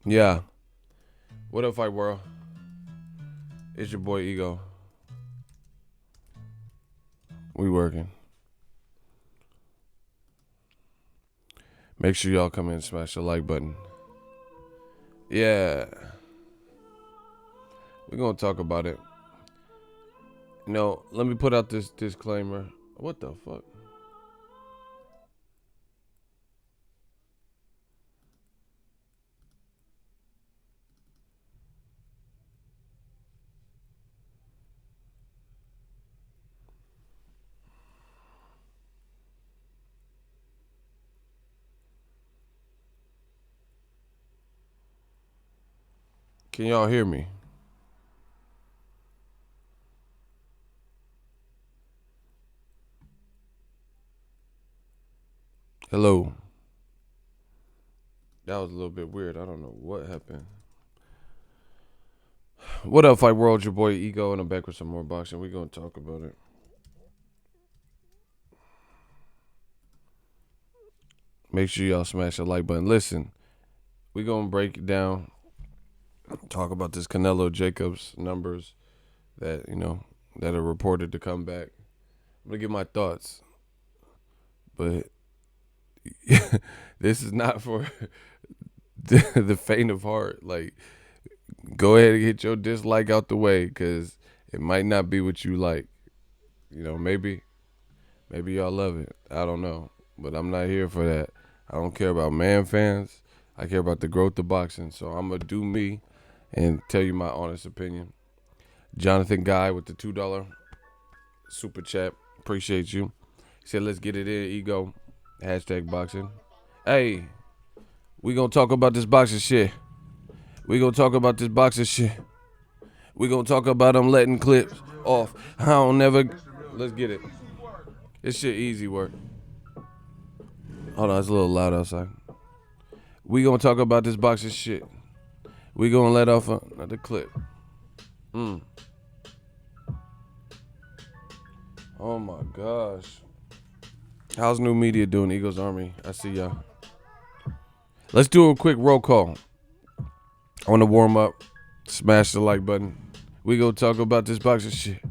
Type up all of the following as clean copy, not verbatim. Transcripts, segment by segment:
Yeah. What up, Fight World? It's your boy Ego. We working. Make sure y'all come in and smash the like button. Yeah. We're gonna talk about it. Let me put out this disclaimer. What the fuck? Can y'all hear me? Hello. That was a little bit weird. I don't know what happened. What up, Fight World? Your boy Ego, and I'm back with some more boxing. We're gonna talk about it. Make sure y'all smash the like button. Listen, we're gonna break it down. Talk about this Canelo Jacobs numbers that are reported to come back. I'm gonna give my thoughts, but this is not for the faint of heart. Like, go ahead and get your dislike out the way, because it might not be what you like. Maybe y'all love it. I don't know, but I'm not here for that. I don't care about man fans. I care about the growth of boxing. So I'm gonna do me and tell you my honest opinion. Jonathan Guy with the $2 super chat. Appreciate you. He said, let's get it in, Ego. Hashtag boxing. Hey, we gonna talk about this boxing shit. We gonna talk about this boxing shit. We gonna talk about them letting clips off. I don't never. Let's get it. This shit easy work. Hold on, it's a little loud outside. We gonna talk about this boxing shit. We gonna let off another clip. Oh my gosh. How's new media doing, Eagles Army? I see y'all. Let's do a quick roll call. I want to warm up. Smash the like button. We gonna talk about this boxing shit.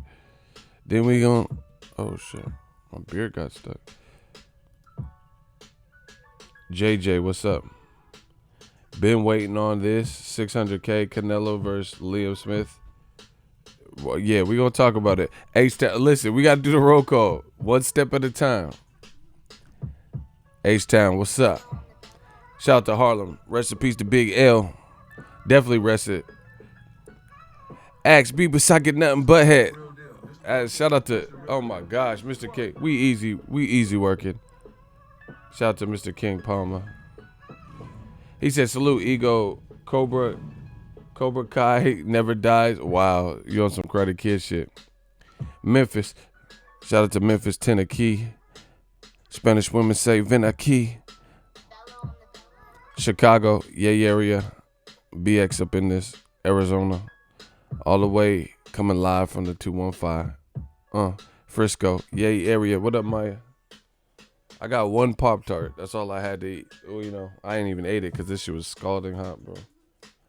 Then we gonna. Oh shit. My beard got stuck. JJ, what's up? Been waiting on this. 600K Canelo versus Liam Smith. Well, yeah, we gonna talk about it. H-Town, listen, we gotta do the roll call. One step at a time. H-Town, what's up? Shout out to Harlem. Rest in peace to Big L. Definitely rest it. Axe Beavers, I get nothing but head. Shout out to, oh my gosh, Mr. King. We easy working. Shout out to Mr. King Palmer. He said, salute, Ego, Cobra Kai never dies. Wow, you on some Karate Kid shit. Memphis, shout out to Memphis, Tennessee. Spanish women say Venaki. Chicago, yay area. BX up in this. Arizona. All the way coming live from the 215. Frisco, yay area. What up, Maya? I got one Pop-Tart. That's all I had to eat. Well, I ain't even ate it because this shit was scalding hot, bro.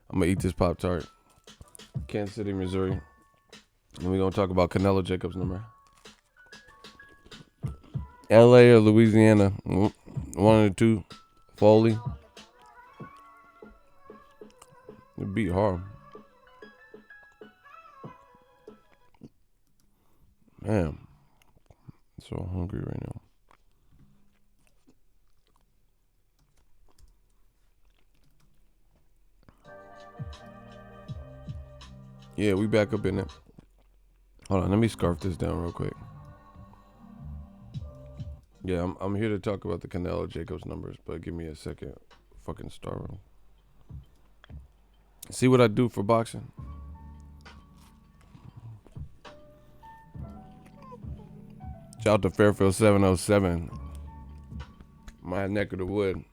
I'm going to eat this Pop-Tart. Kansas City, Missouri. And we're going to talk about Canelo Jacobs' number. LA or Louisiana? One or two. Foley. It beat hard. Man. I'm so hungry right now. Yeah, we back up in it. Hold on, let me scarf this down real quick. Yeah, I'm here to talk about the Canelo Jacobs numbers, but give me a second. Fucking starving. See what I do for boxing? Shout out to Fairfield 707. My neck of the wood.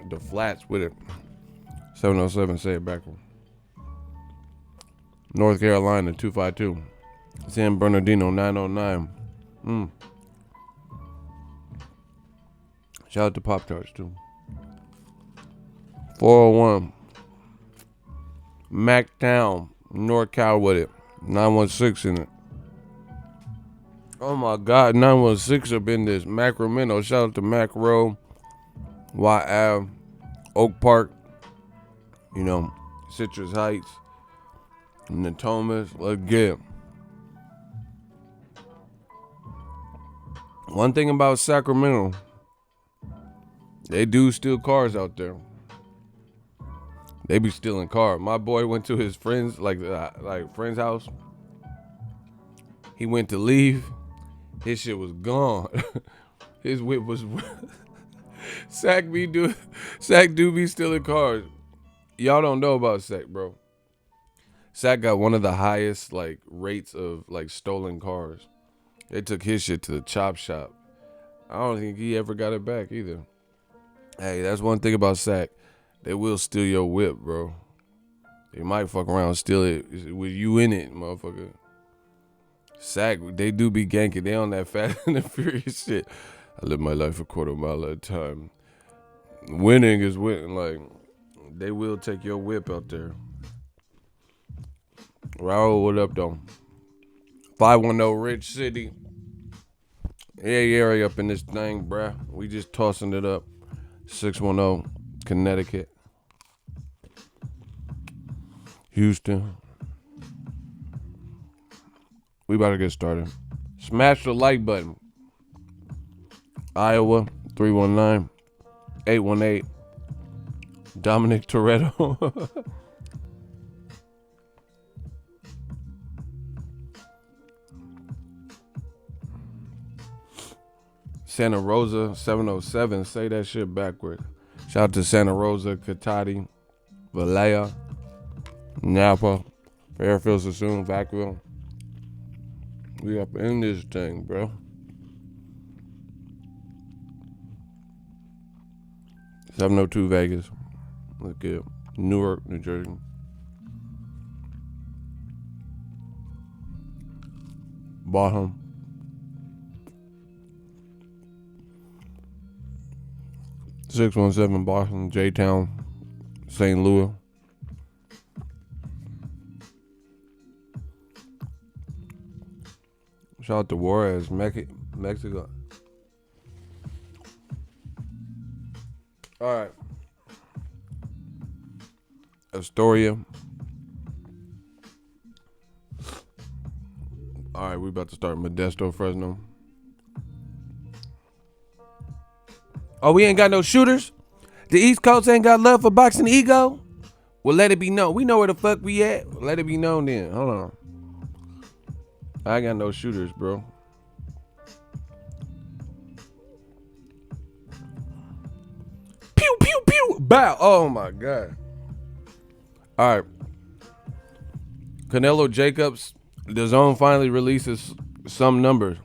The flats with it. 707, say it backward. North Carolina 252. San Bernardino 909. Shout out to Pop-Tarts too. 401. MacTown, NorCal with it. 916 in it. Oh my God, 916 up in this. Macramento. Shout out to Macro, YL, Oak Park, Citrus Heights, Natomas. Let's get it. One thing about Sacramento, they do steal cars out there. They be stealing cars. My boy went to his friend's friend's house. He went to leave. His shit was gone. His whip was Sac do be stealing cars. Y'all don't know about Sac, bro. Sac got one of the highest rates of stolen cars. They took his shit to the chop shop. I don't think he ever got it back either. Hey, that's one thing about Sac. They will steal your whip, bro. They might fuck around and steal it with you in it, motherfucker. Sac, they do be ganking. They on that Fast and the Furious shit. I live my life a quarter mile at a time. Winning is winning. They will take your whip out there. Raul, what up, though? 510 Rich City. Yeah, up in this thing, bruh. We just tossing it up. 610 Connecticut. Houston. We about to get started. Smash the like button. Iowa, 319-818. Dominic Toretto. Santa Rosa, 707. Say that shit backward. Shout out to Santa Rosa, Katati, Vallejo, Napa, Fairfield, Sassoon, Vacaville. We up in this thing, bro. 702 Vegas. Let's get Newark, New Jersey. Bottom. .617 Boston, J-Town, St. Louis. Shout out to Juarez, Mexico. All right. Astoria. All right, we about to start Modesto, Fresno. Oh, we ain't got no shooters? The East Coast ain't got love for Boxingego? Well, let it be known. We know where the fuck we at. Let it be known then. Hold on. I ain't got no shooters, bro. Pew, pew, pew. Bow. Oh, my God. All right. Canelo Jacobs. The Zone finally releases some numbers.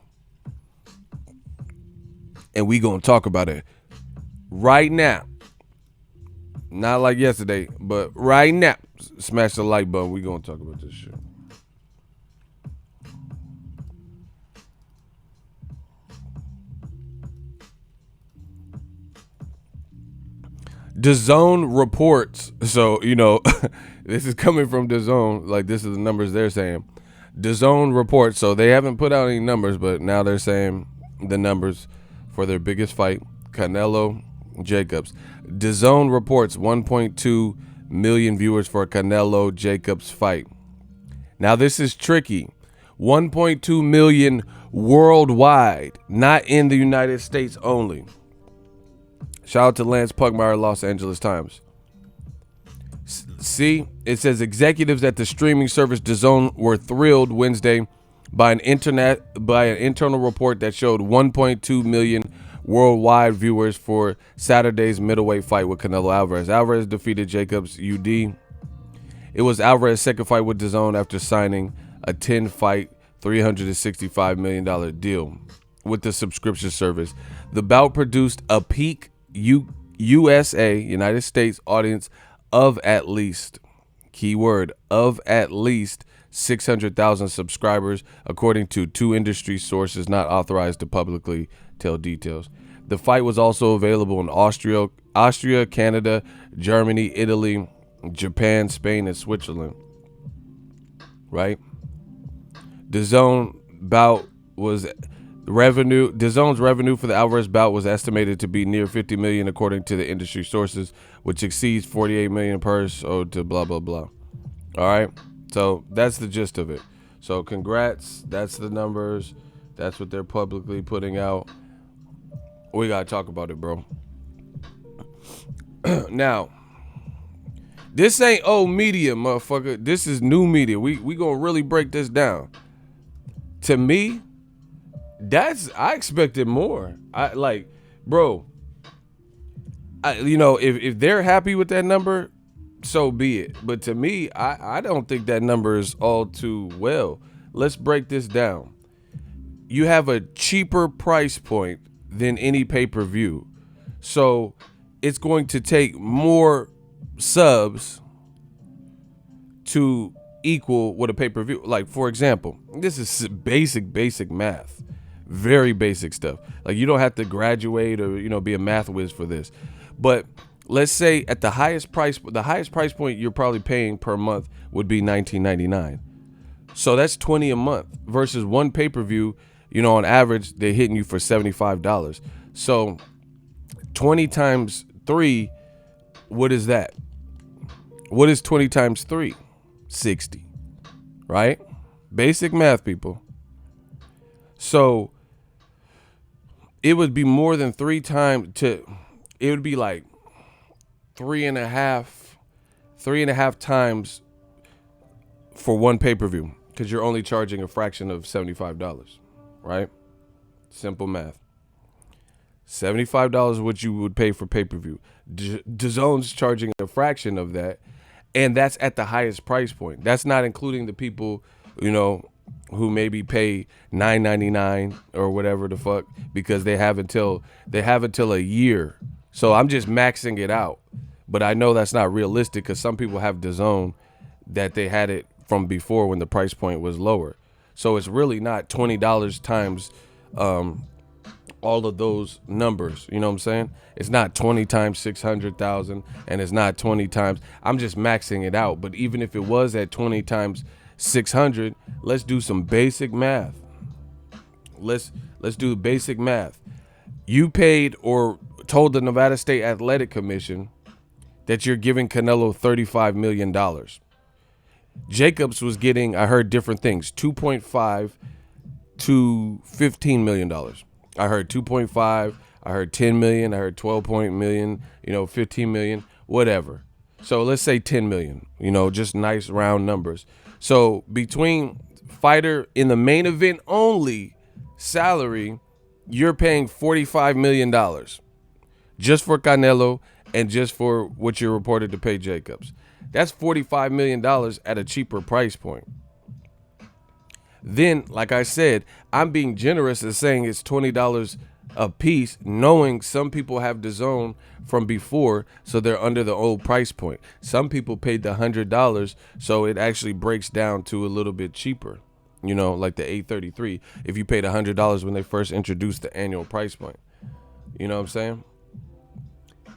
And we gonna talk about it right now. Not like yesterday, but right now. Smash the like button. We gonna talk about this shit. DAZN reports. So, this is coming from DAZN. This is the numbers they're saying. DAZN reports. So they haven't put out any numbers, but now they're saying the numbers for their biggest fight, Canelo Jacobs. DAZN reports 1.2 million viewers for Canelo Jacobs fight. Now this is tricky. 1.2 million worldwide, not in the United States only. Shout out to Lance Pugmire, Los Angeles Times. See, it says executives at the streaming service DAZN were thrilled Wednesday by an internal report that showed 1.2 million worldwide viewers for Saturday's middleweight fight with Canelo Alvarez. Alvarez defeated Jacobs UD. It was Alvarez's second fight with DAZN after signing a 10-fight, $365 million deal with the subscription service. The bout produced a peak USA, United States audience of at least, keyword, of at least 600,000 subscribers, according to two industry sources not authorized to publicly tell details. The fight was also available in Austria, Canada, Germany, Italy, Japan, Spain, and Switzerland. Right? DAZN bout was revenue. DAZN's revenue for the Alvarez bout was estimated to be near 50 million, according to the industry sources, which exceeds 48 million per so to blah blah blah. All right, so that's the gist of it. So congrats. That's the numbers. That's what they're publicly putting out. We gotta talk about it, bro. Now, this ain't old media, motherfucker. This is new media. We gonna really break this down. To me, I expected more. I like, bro. If they're happy with that number, so be it. But to me, I don't think that number is all too well. Let's break this down. You have a cheaper price point than any pay-per-view. So it's going to take more subs to equal what a pay-per-view. Like, for example, this is basic math. Very basic stuff. Like, you don't have to graduate or, be a math whiz for this. But let's say at the highest price point you're probably paying per month would be $19.99. So that's $20 a month versus one pay-per-view, on average, they're hitting you for $75. So 20 times 3, what is that? What is 20 times 3? 60. Right? Basic math, people. So it would be more than 3 times it would be like 3.5 times for one pay-per-view, because you're only charging a fraction of $75, right? Simple math. $75 is what you would pay for pay-per-view. DAZN's charging a fraction of that, and that's at the highest price point. That's not including the people, who maybe pay $9.99 or whatever the fuck, because they have until a year. So I'm just maxing it out. But I know that's not realistic, because some people have DAZN that they had it from before when the price point was lower. So it's really not $20 times all of those numbers. You know what I'm saying? It's not 20 times 600,000, and it's not 20 times. I'm just maxing it out. But even if it was at 20 times 600, let's do some basic math. Let's do basic math. You paid or told the Nevada State Athletic Commission that you're giving Canelo $35 million. Jacobs was getting, I heard different things, 2.5 to $15 million. I heard 2.5, I heard 10 million, I heard 12 million, 15 million, whatever. So let's say 10 million, just nice round numbers. So between fighter in the main event only salary, you're paying $45 million just for Canelo and just for what you're reported to pay Jacobs. That's $45 million at a cheaper price point. Then, like I said, I'm being generous in saying it's $20 a piece, knowing some people have DAZN from before, so they're under the old price point. Some people paid the $100, so it actually breaks down to a little bit cheaper, like the $833. If you paid $100 when they first introduced the annual price point, you know what I'm saying?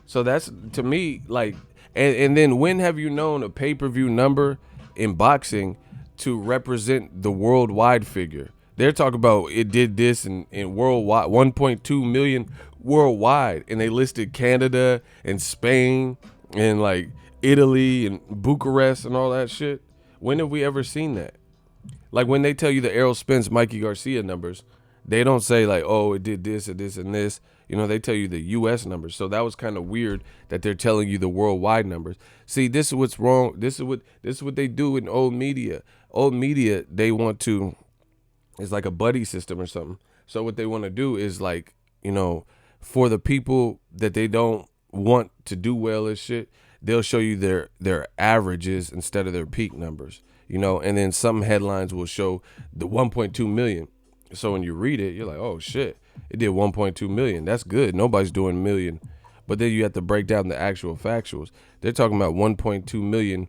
So that's, to me, like, and then when have you known a pay-per-view number in boxing to represent the worldwide figure? They're talking about it did this in worldwide, 1.2 million worldwide, and they listed Canada and Spain and like Italy and Bucharest and all that shit. When have we ever seen that? Like when they tell you the Errol Spence, Mikey Garcia numbers, they don't say like, oh, it did this and this and this. They tell you the U.S. numbers. So that was kind of weird that they're telling you the worldwide numbers. See, this is what's wrong. This is what they do in old media. Old media, they want to, it's like a buddy system or something. So what they want to do is like, for the people that they don't want to do well as shit, they'll show you their averages instead of their peak numbers, and then some headlines will show the 1.2 million. So when you read it, you're like, oh shit, it did 1.2 million. That's good. Nobody's doing a million. But then you have to break down the actual factuals. They're talking about 1.2 million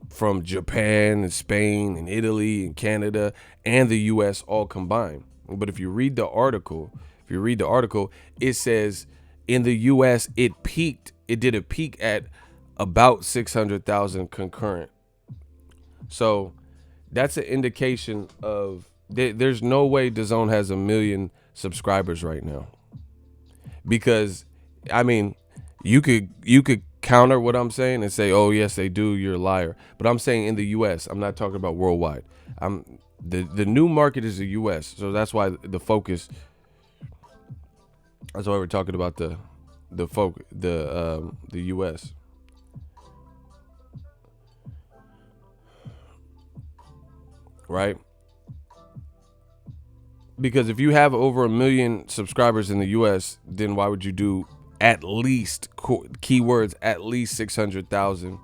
from Japan and Spain and Italy and Canada and the US all combined. But if you read the article, it says in the US it did a peak at about 600,000 concurrent. So that's an indication of there's no way DAZN has 1 million subscribers right now. Because I mean, you could counter what I'm saying and say, "Oh yes, they do. You're a liar." But I'm saying in the U.S. I'm not talking about worldwide. The new market is the U.S. So that's why the focus. That's why we're talking about the U.S. Right? Because if you have over 1 million subscribers in the U.S., then why would you do at least keywords at least 600,000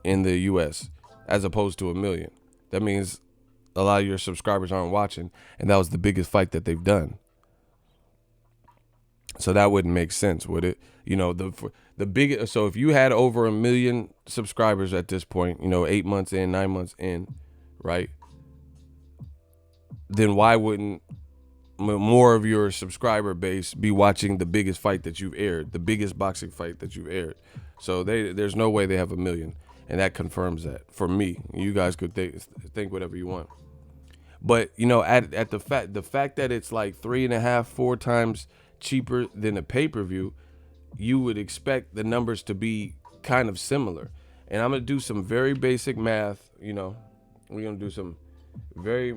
in the U.S. as opposed to 1 million? That means a lot of your subscribers aren't watching, and that was the biggest fight that they've done. So that wouldn't make sense, would it? You know, the big. So if you had over 1 million subscribers at this point, 8 months in, 9 months in, right? Then why wouldn't more of your subscriber base be watching the biggest fight that you've aired, the biggest boxing fight that you've aired? So there's no way they have 1 million, and that confirms that for me. You guys could think whatever you want, but at the fact that it's like 3.5, 4 times cheaper than a pay-per-view, you would expect the numbers to be kind of similar. And I'm gonna do some very basic math. We're gonna do some very,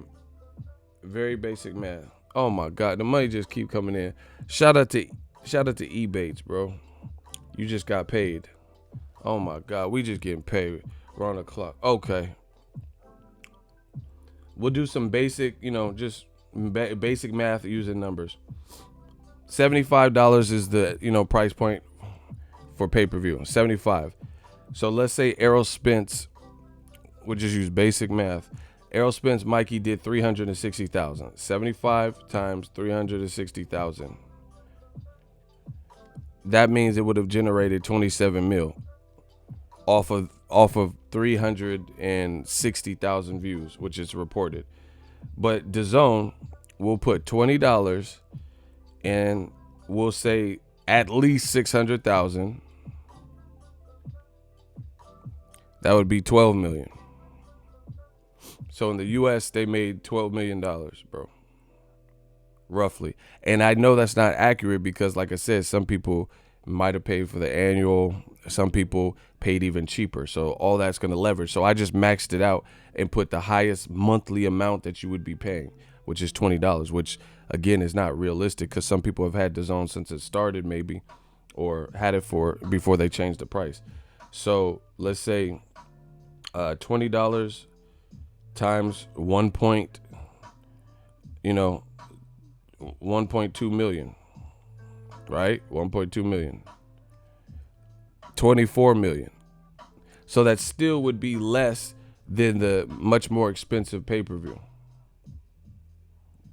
very basic math. Oh my God, the money just keep coming in. Shout out to Ebates, bro. You just got paid. Oh my God, we just getting paid. We're on the clock. Okay. We'll do some basic, just basic math using numbers. $75 is the price point for pay-per-view. 75. So let's say Errol Spence. We'll just use basic math. Errol Spence, Mikey did 360,000. 75 times 360,000. That means it would have generated 27 mil off of 360,000 views, which is reported. But DAZN will put $20 and we'll say at least 600,000. That would be 12 million. So in the US, they made $12 million, bro. Roughly. And I know that's not accurate because, like I said, some people might have paid for the annual. Some people paid even cheaper. So all that's going to leverage. So I just maxed it out and put the highest monthly amount that you would be paying, which is $20, which, again, is not realistic because some people have had DAZN since it started maybe or had it before they changed the price. So let's say $20 times 1.2 million, right? 1.2 million. 24 million. So that still would be less than the much more expensive pay-per-view,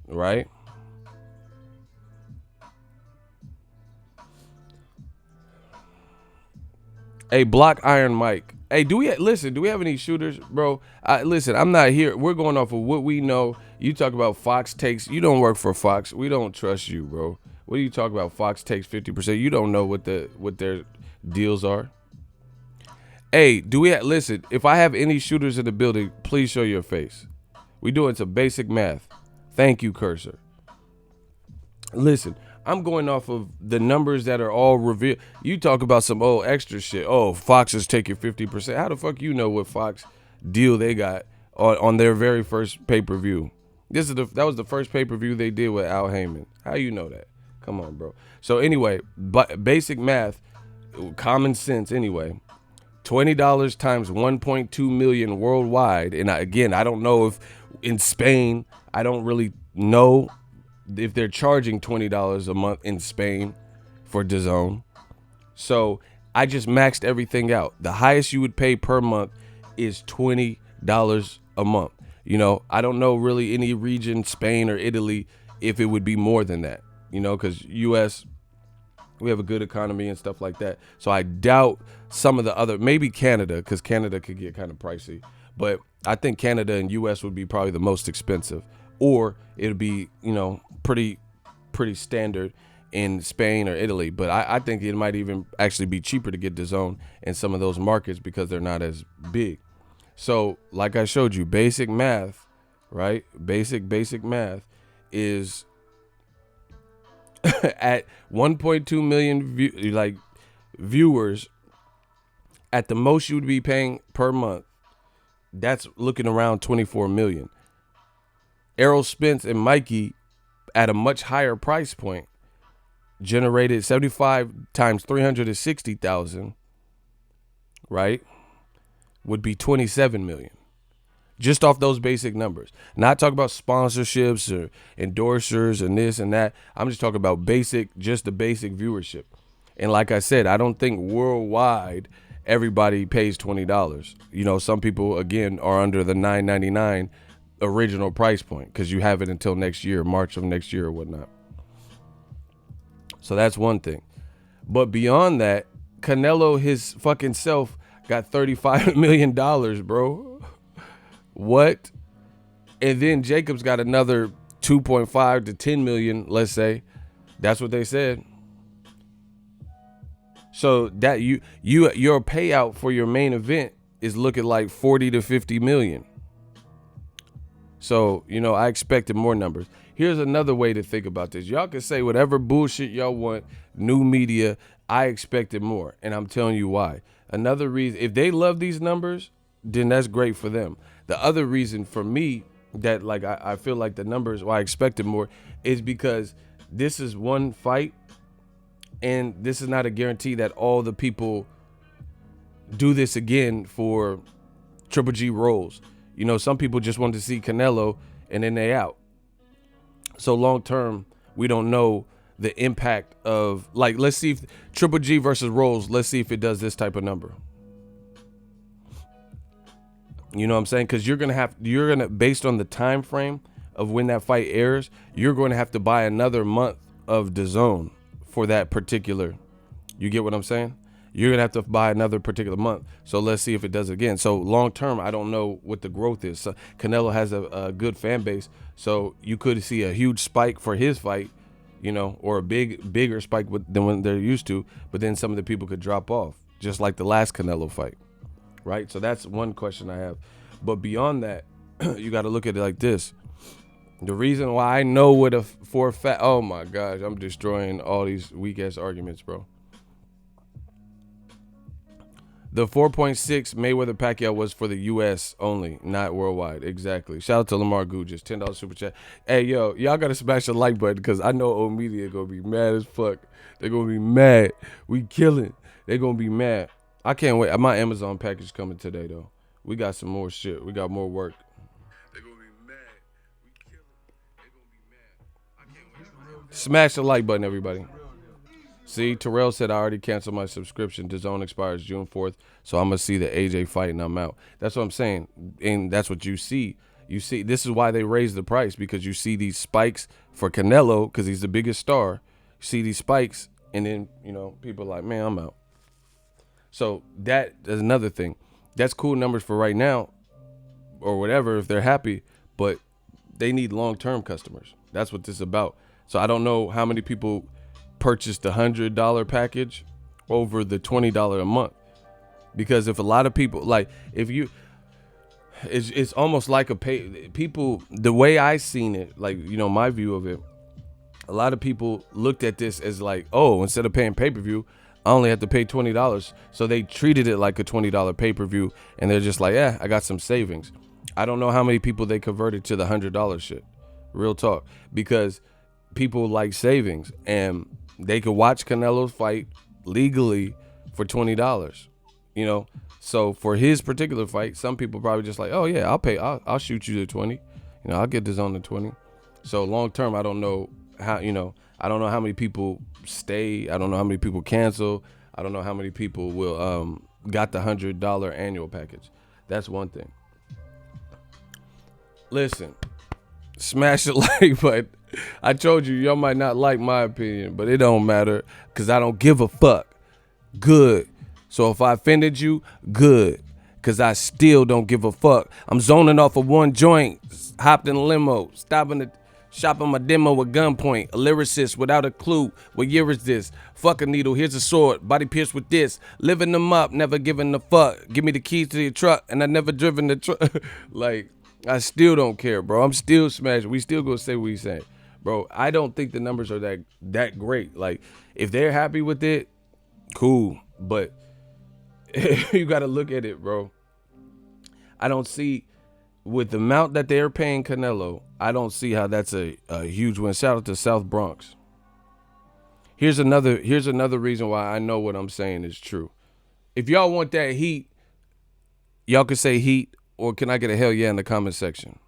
right? Hey, Block Iron Mike. Hey, do we have any shooters, bro? Listen, I'm not here. We're going off of what we know. You talk about Fox takes. You don't work for Fox. We don't trust you, bro. What do you talk about? Fox takes 50%. You don't know what their deals are. Hey, listen, if I have any shooters in the building, please show your face. We doing some basic math. Thank you, Cursor. Listen, I'm going off of the numbers that are all revealed. You talk about some old extra shit. Oh, Fox is taking 50%. How the fuck you know what Fox deal they got on their very first pay-per-view? That was the first pay-per-view they did with Al Heyman. How you know that? Come on, bro. So anyway, basic math, common sense anyway. $20 times 1.2 million worldwide. And I don't know if in Spain, I don't really know if they're charging $20 a month in Spain for DAZN. So I just maxed everything out. The highest you would pay per month is $20 a month. I don't know really any region, Spain or Italy, if it would be more than that, because US, we have a good economy and stuff like that. So I doubt some of the other, maybe Canada, because Canada could get kind of pricey. But I think Canada and US would be probably the most expensive. Or it'd be, pretty standard in Spain or Italy. But I think it might even actually be cheaper to get DAZN in some of those markets because they're not as big. So, like I showed you, basic math, right? Basic math is at 1.2 million viewers. At the most you would be paying per month. That's looking around 24 million. Errol Spence and Mikey at a much higher price point generated 75 times 360,000, right? Would be 27 million. Just off those basic numbers. Not talking about sponsorships or endorsers and this and that. I'm just talking about just the basic viewership. And like I said, I don't think worldwide everybody pays $20. You know, some people, again, are under the $9.99 original price point because you have it until next year, March of next year or whatnot. So that's one thing. But beyond that, Canelo, his fucking self, got $35 million, bro. What? And then Jacobs got another 2.5 to 10 million, let's say. That's what they said. So that your payout for your main event is looking like 40 to 50 million. So, you know, I expected more numbers. Here's another way to think about this. Y'all can say whatever bullshit y'all want, new media. I expected more, and I'm telling you why. Another reason, if they love these numbers, then that's great for them. The other reason for me that like I feel like the numbers why I expected more is because this is one fight, and this is not a guarantee that all the people do this again for Triple G roles. You know, some people just want to see Canelo and then they out. So long term, we don't know the impact of, like, let's see if Triple G versus Rolls, let's see if it does this type of number. You know what I'm saying? Because you're gonna based on the time frame of when that fight airs, you're going to have to buy another month of DAZN for that particular. You get what I'm saying? You're going to have to buy another particular month. So let's see if it does again. So long term, I don't know what the growth is. So Canelo has a good fan base. So you could see a huge spike for his fight, you know, or a bigger spike than when they're used to. But then some of the people could drop off, just like the last Canelo fight. Right? So that's one question I have. But beyond that, you got to look at it like this. The reason why I know what for a fact, oh my gosh, I'm destroying all these weak ass arguments, bro. The 4.6 Mayweather Pacquiao was for the U.S. only, not worldwide. Exactly. Shout out to Lamar Gujas, $10 super chat. Hey, yo, y'all got to smash the like button because I know old media going to be mad as fuck. They're going to be mad. We killing. They're going to be mad. I can't wait. My Amazon package coming today, though. We got some more shit. We got more work. They're going to be mad. We killing. They're going to be mad. I can't wait. Smash the like button, everybody. See, Terrell said I already canceled my subscription. DAZN expires June 4th, so I'm going to see the AJ fight and I'm out. That's what I'm saying, and that's what you see. You see, this is why they raised the price, because you see these spikes for Canelo because he's the biggest star. You see these spikes, and then, you know, people are like, man, I'm out. So that is another thing. That's cool numbers for right now or whatever if they're happy, but they need long-term customers. That's what this is about. So I don't know how many people purchased the $100 package over the $20 a month, because if a lot of people, like, if you, it's almost like a pay, people, the way I seen it, like, you know, my view of it, a lot of people looked at this as like, oh, instead of paying pay-per-view, I only have to pay $20. So they treated it like a $20 pay-per-view, and they're just like, yeah, I got some savings. I don't know how many people they converted to the $100 shit, real talk, because people like savings, and they could watch Canelo's fight legally for $20, you know. So for his particular fight, some people probably just like, oh yeah, I'll pay. I'll shoot you the 20. You know, I'll get this on the 20. So long term, I don't know how. You know, I don't know how many people stay. I don't know how many people cancel. I don't know how many people will got the $100 annual package. That's one thing. Listen, smash the like button. I told you, y'all might not like my opinion, but it don't matter because I don't give a fuck. Good. So if I offended you, good. Because I still don't give a fuck. I'm zoning off of one joint, hopped in a limo, stopping it. Shopping my demo with gunpoint. A lyricist without a clue. What year is this? Fuck a needle, here's a sword. Body pierced with this. Living them up, never giving a fuck. Give me the keys to your truck, and I never driven the truck. Like, I still don't care, bro. I'm still smashing. We still gonna say what we saying. Bro, I don't think the numbers are that great. Like, if they're happy with it, cool. But you gotta look at it, bro. I don't see, with the amount that they're paying Canelo, I don't see how that's a huge win. Shout out to South Bronx. Here's another reason why I know what I'm saying is true. If y'all want that heat, y'all can say heat, or can I get a hell yeah in the comment section?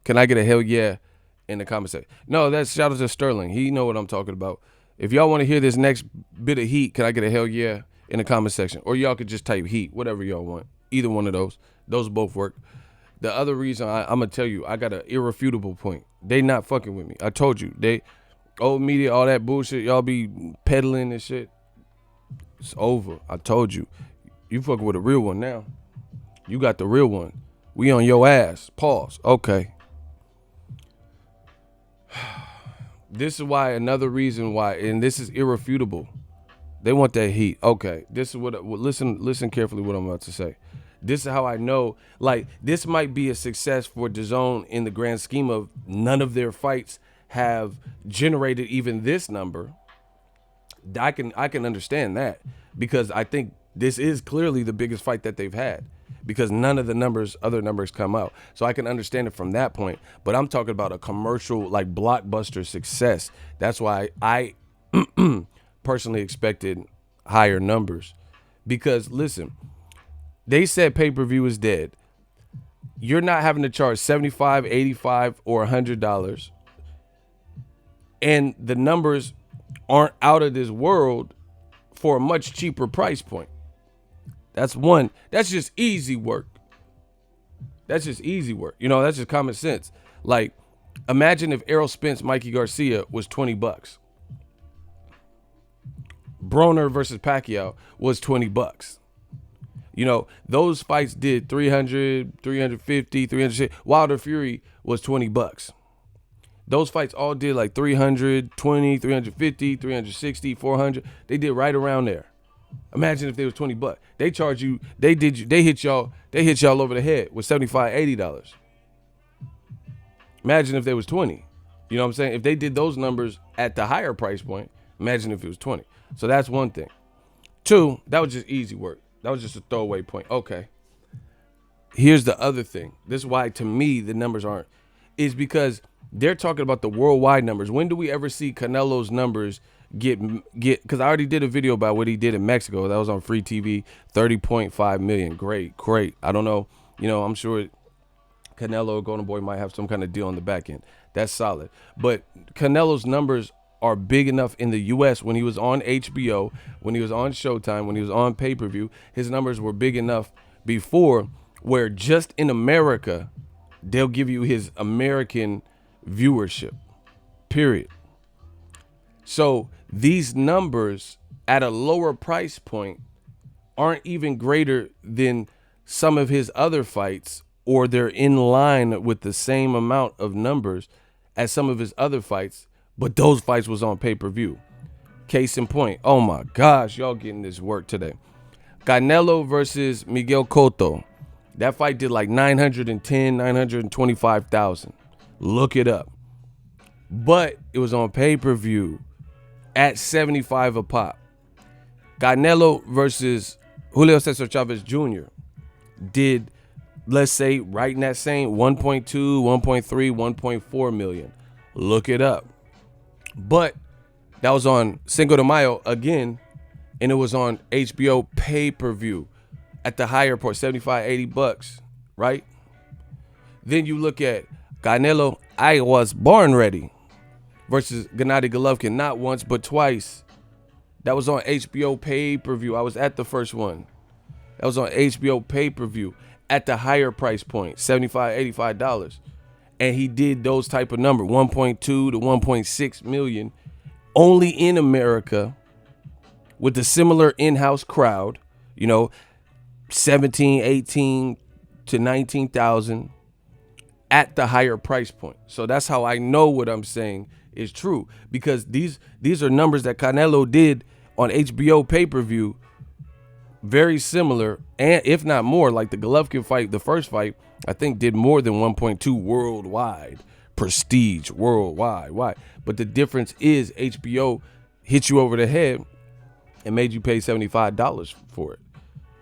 Can I get a hell yeah in the comment section? No, that's shout out to Sterling. He know what I'm talking about. If y'all want to hear this next bit of heat, can I get a hell yeah in the comment section? Or y'all could just type heat, whatever y'all want. Either one of those. Those both work. The other reason I'm going to tell you, I got an irrefutable point. They not fucking with me. I told you. They, old media, all that bullshit, y'all be peddling and shit. It's over. I told you. You fucking with a real one now. You got the real one. We on your ass. Pause. Okay. This is why, another reason why, and this is irrefutable. They want that heat. Okay. This is what, listen carefully what I'm about to say. This is how I know, like, this might be a success for DAZN in the grand scheme of none of their fights have generated even this number. I can understand that, because I think this is clearly the biggest fight that they've had, because none of the other numbers come out. So I can understand it from that point. But I'm talking about a commercial, like, blockbuster success. That's why I personally expected higher numbers. Because, listen, they said pay-per-view is dead. You're not having to charge $75, $85, or $100. And the numbers aren't out of this world for a much cheaper price point. That's one. That's just easy work. That's just easy work. You know, that's just common sense. Like, imagine if Errol Spence, Mikey Garcia was $20. Broner versus Pacquiao was $20. You know, those fights did 300, 350, 300. Wilder Fury was $20. Those fights all did like 320, 350, 360, 400. They did right around there. Imagine if they was $20. They charge you, they hit y'all over the head with $75, $80. Imagine if they was 20. You know what I'm saying? If they did those numbers at the higher price point, imagine if it was 20. So that's one thing. Two, that was just easy work. That was just a throwaway point. Okay. Here's the other thing. This is why, to me, the numbers aren't. Is because they're talking about the worldwide numbers. When do we ever see Canelo's numbers get? Because I already did a video about what he did in Mexico. That was on free TV. 30.5 million. Great. I don't know. You know, I'm sure Canelo or Golden Boy might have some kind of deal on the back end. That's solid. But Canelo's numbers are big enough in the U.S. when he was on HBO, when he was on Showtime, when he was on pay-per-view. His numbers were big enough before where just in America, they'll give you his American viewership, period. So these numbers at a lower price point aren't even greater than some of his other fights, or they're in line with the same amount of numbers as some of his other fights. But those fights was on pay-per-view. Case in point. Oh my gosh, y'all getting this work today. Canelo versus Miguel Cotto. That fight did like 910, 925,000. Look it up. But it was on pay-per-view at 75 a pop. Canelo versus Julio Cesar Chavez Jr. did, let's say, right in that same 1.2, 1.3, 1.4 million. Look it up. But that was on Cinco de Mayo again, and it was on HBO pay-per-view at the higher part, $75, $80, right? Then you look at Canelo, I was born ready, versus Gennady Golovkin, not once but twice. That was on HBO pay-per-view. I was at the first one. That was on HBO pay-per-view at the higher price point, $75, $85. And he did those type of numbers, 1.2 to 1.6 million, only in America, with a similar in-house crowd, you know, 17, 18 to 19,000. at the higher price point. So that's how I know what I'm saying is true, because these are numbers that Canelo did on HBO pay-per-view, very similar, and if not more. Like the Golovkin fight, the first fight, I think did more than 1.2 worldwide, prestige worldwide. Why? But the difference is HBO hit you over the head and made you pay $75 for it.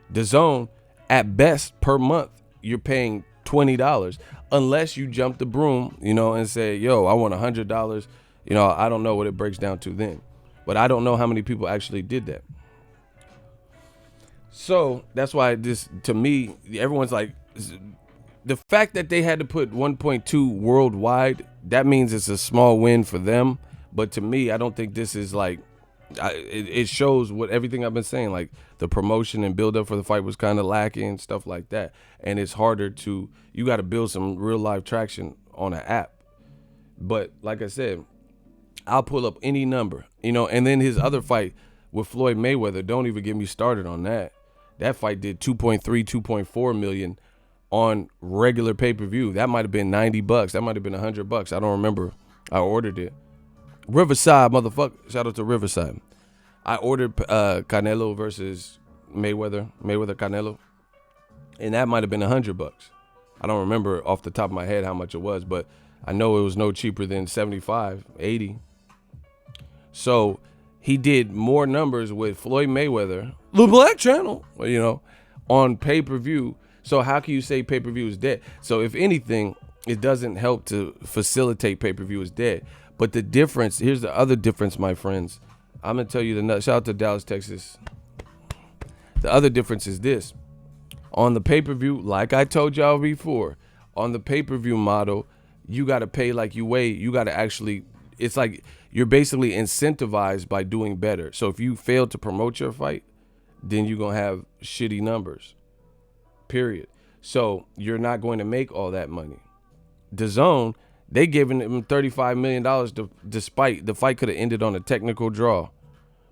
The Zone, at best per month, you're paying $20, unless you jump the broom, and say, yo, I want $100. I don't know what it breaks down to then, but I don't know how many people actually did that. So that's why this, to me, everyone's like, the fact that they had to put 1.2 worldwide, that means it's a small win for them. But to me, I don't think this is like, it shows what everything I've been saying, like the promotion and build up for the fight was kind of lacking, stuff like that. And it's harder you got to build some real life traction on an app. But like I said, I'll pull up any number, and then his other fight with Floyd Mayweather, don't even get me started on that. That fight did 2.3, 2.4 million on regular pay-per-view. That might have been $90. That might have been $100. I don't remember. I ordered it. Riverside, motherfucker. Shout out to Riverside. I ordered Canelo versus Mayweather Canelo, and that might have been $100. I don't remember off the top of my head how much it was, but I know it was no cheaper than 75, 80. So he did more numbers with Floyd Mayweather, the Black Channel, on pay-per-view. So how can you say pay-per-view is dead? So if anything, it doesn't help to facilitate pay-per-view is dead. But the difference, here's the other difference, my friends. I'm going to tell you shout out to Dallas, Texas. The other difference is this. On the pay-per-view, like I told y'all before, on the pay-per-view model, you got to pay like you weigh. You got to actually, it's like you're basically incentivized by doing better. So if you fail to promote your fight, then you're going to have shitty numbers, period. So you're not going to make all that money. DAZN, they giving him $35 million despite the fight could have ended on a technical draw.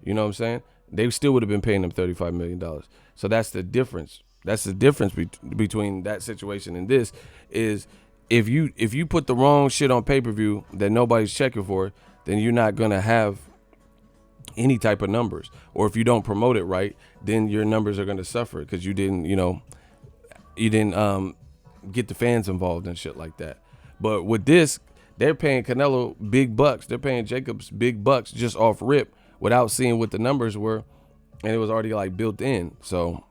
You know what I'm saying? They still would have been paying him $35 million. So that's the difference. That's the difference between that situation and this is if you put the wrong shit on pay-per-view that nobody's checking for, then you're not going to have any type of numbers. Or if you don't promote it right, then your numbers are going to suffer because you didn't get the fans involved and shit like that. But with this, they're paying Canelo big bucks. They're paying Jacobs big bucks just off rip without seeing what the numbers were. And it was already like built in. So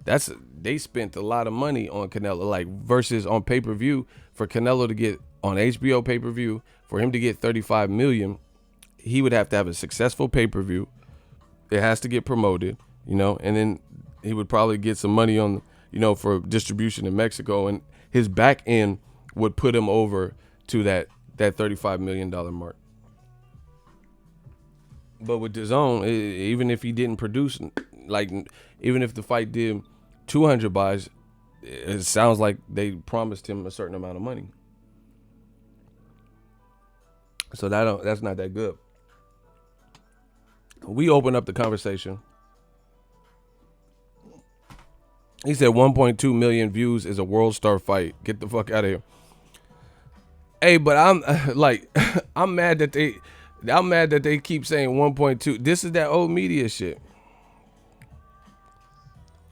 they spent a lot of money on Canelo, like versus on pay-per-view. For Canelo to get on HBO pay-per-view, for him to get 35 million, he would have to have a successful pay-per-view. It has to get promoted, and then he would probably get some money on, for distribution in Mexico, and his back end would put him over to that $35 million mark. But with DAZN, even if he didn't produce, like, even if the fight did 200 buys, it sounds like they promised him a certain amount of money. So that's not that good. We open up the conversation. He said 1.2 million views is a world star fight. Get the fuck out of here. Hey, but I'm like, I'm mad that they keep saying 1.2. This is that old media shit.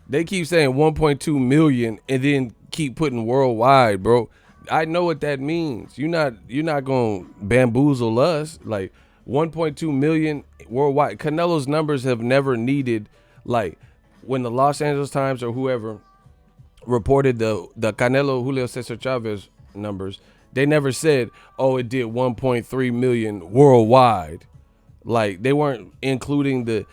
They keep saying 1.2 million and then keep putting worldwide, bro. I know what that means. You're not gonna bamboozle us. Like 1.2 million worldwide. Canelo's numbers have never needed, like when the Los Angeles Times or whoever reported the Canelo Julio Cesar Chavez numbers, they never said, oh, it did 1.3 million worldwide. Like they weren't including the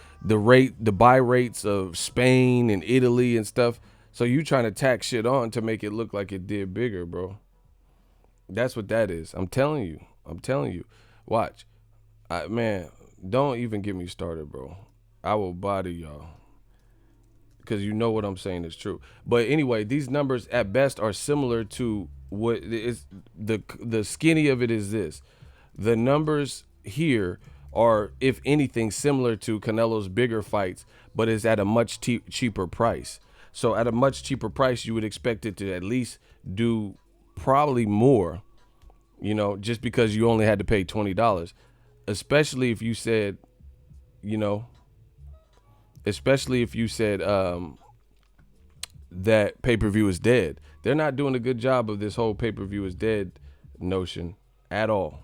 buy rates of Spain and Italy and stuff. So you trying to tack shit on to make it look like it did bigger, bro. That's what that is. I'm telling you. Watch. Man, don't even get me started, bro. I will body y'all. Because you know what I'm saying is true. But anyway, these numbers at best are similar to what is the skinny of it is this. The numbers here are, if anything, similar to Canelo's bigger fights, but is at a much cheaper price. So at a much cheaper price, you would expect it to at least do probably more, just because you only had to pay $20. Especially if you said, you know, especially if you said that pay-per-view is dead. They're not doing a good job of this whole pay-per-view is dead notion at all.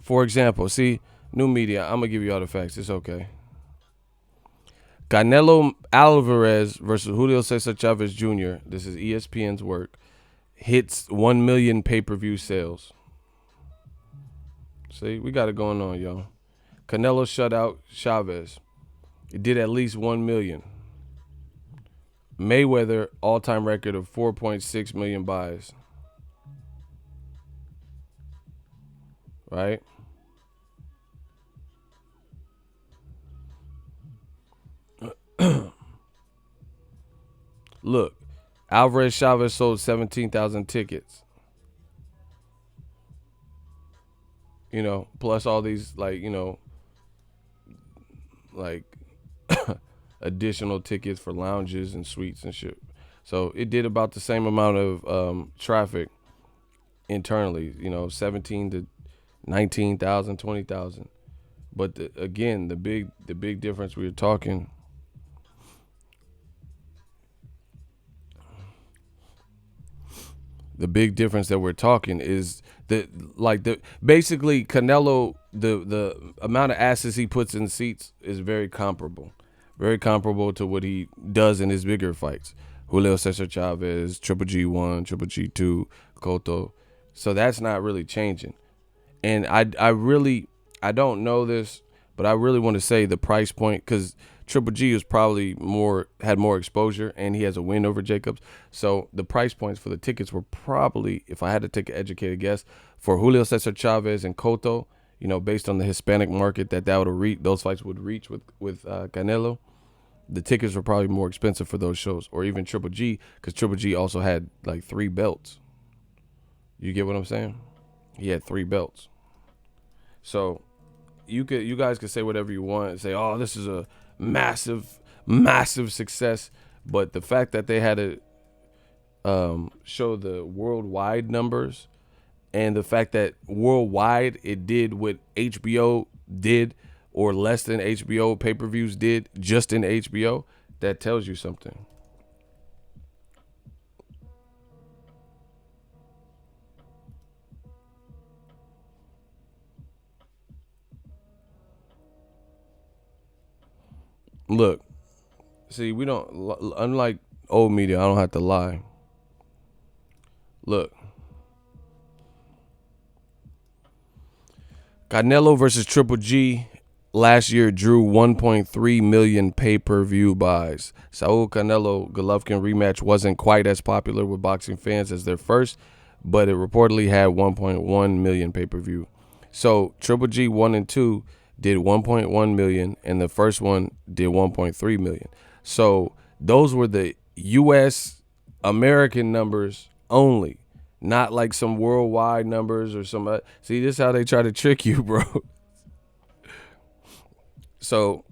For example, see, new media, I'm going to give you all the facts. It's okay. Canelo Alvarez versus Julio Cesar Chavez Jr., this is ESPN's work, hits 1 million pay-per-view sales. See, we got it going on, y'all. Canelo shut out Chavez. It did at least 1 million. Mayweather, all-time record of 4.6 million buys. Right? Look, Alvarez Chavez sold 17,000 tickets. Plus all these like additional tickets for lounges and suites and shit. So it did about the same amount of traffic internally, 17 to 19,000, 20,000. But again, the big difference we were talking. The big difference that we're talking is basically Canelo, the amount of asses he puts in seats is very comparable to what he does in his bigger fights. Julio Cesar Chavez, Triple G1, Triple G2, Cotto. So that's not really changing. And I don't know this, but I really want to say the price point, because Triple G is probably had more exposure, and he has a win over Jacobs. So the price points for the tickets were probably, if I had to take an educated guess, for Julio Cesar Chavez and Cotto, based on the Hispanic market that would those fights would reach with Canelo, the tickets were probably more expensive for those shows, or even Triple G, because Triple G also had like 3 belts. You get what I'm saying? He had 3 belts. So you guys could say whatever you want and say, oh, this is a massive success, but the fact that they had to show the worldwide numbers, and the fact that worldwide it did what HBO did, or less than HBO pay-per-views did just in HBO, that tells you something. Look, see, we don't, unlike old media, I don't have to lie. Look, Canelo versus Triple G last year drew 1.3 million pay-per-view buys. Saul Canelo Golovkin rematch wasn't quite as popular with boxing fans as their first, but it reportedly had 1.1 million pay-per-view. So Triple G 1 and 2 did 1.1 million, and the first one did 1.3 million. So those were the U.S. American numbers only, not like some worldwide numbers or some. See, this is how they try to trick you, bro. So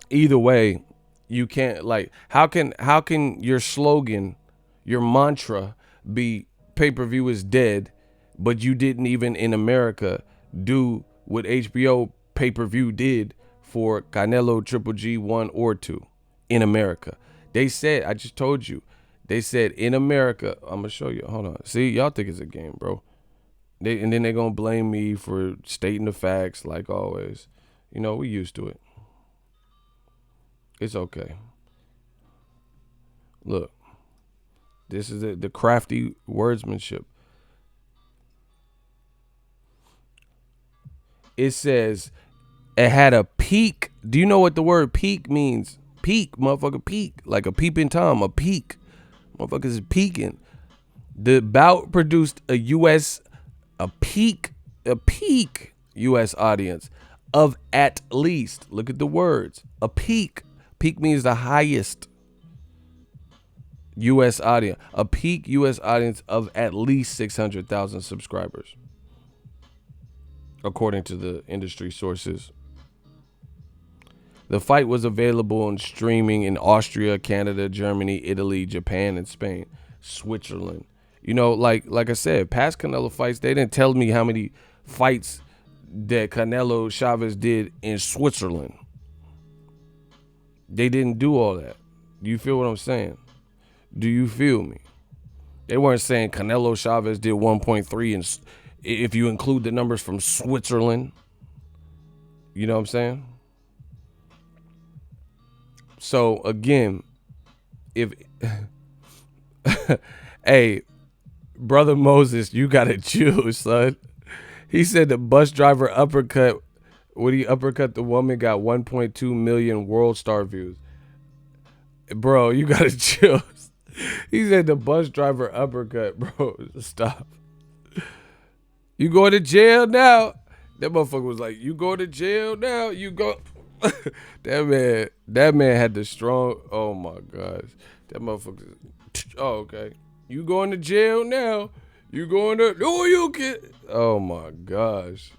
either way, you can't, like, how can your slogan, your mantra be pay-per-view is dead, but you didn't even in America do what HBO pay-per-view did for Canelo Triple G 1 or 2 in America. They said, I just told you, they said in America, I'm going to show you. Hold on. See, y'all think it's a game, bro. And then they're going to blame me for stating the facts like always. We used to it. It's okay. Look, this is the crafty wordsmanship. It says it had a peak. Do you know what the word peak means? Peak, motherfucker, peak. Like a peeping Tom, a peak. Motherfuckers is peaking. The bout produced a peak U.S. audience of at least, look at the words, a peak. Peak means the highest U.S. audience. A peak U.S. audience of at least 600,000 subscribers, according to the industry sources. The fight was available on streaming in Austria, Canada, Germany, Italy, Japan, and Spain, Switzerland, You know, like I said, past Canelo fights, they didn't tell me how many fights that Canelo Chavez did in Switzerland. They didn't do all that. Do you feel what I'm saying? Do you feel me? They weren't saying Canelo Chavez did 1.3, and if you include the numbers from Switzerland, you know what I'm saying? So again, if hey, brother Moses, you gotta choose, son. He said the bus driver uppercut. When he uppercut the woman, got 1.2 million world star views. Bro, you gotta choose. He said the bus driver uppercut, bro. Stop. You going to jail now? That motherfucker was like, you going to jail now? You go. That man had the strong. Oh my gosh, that motherfucker. Oh, okay. You going to jail now? You going to? Oh, you can. Oh my gosh.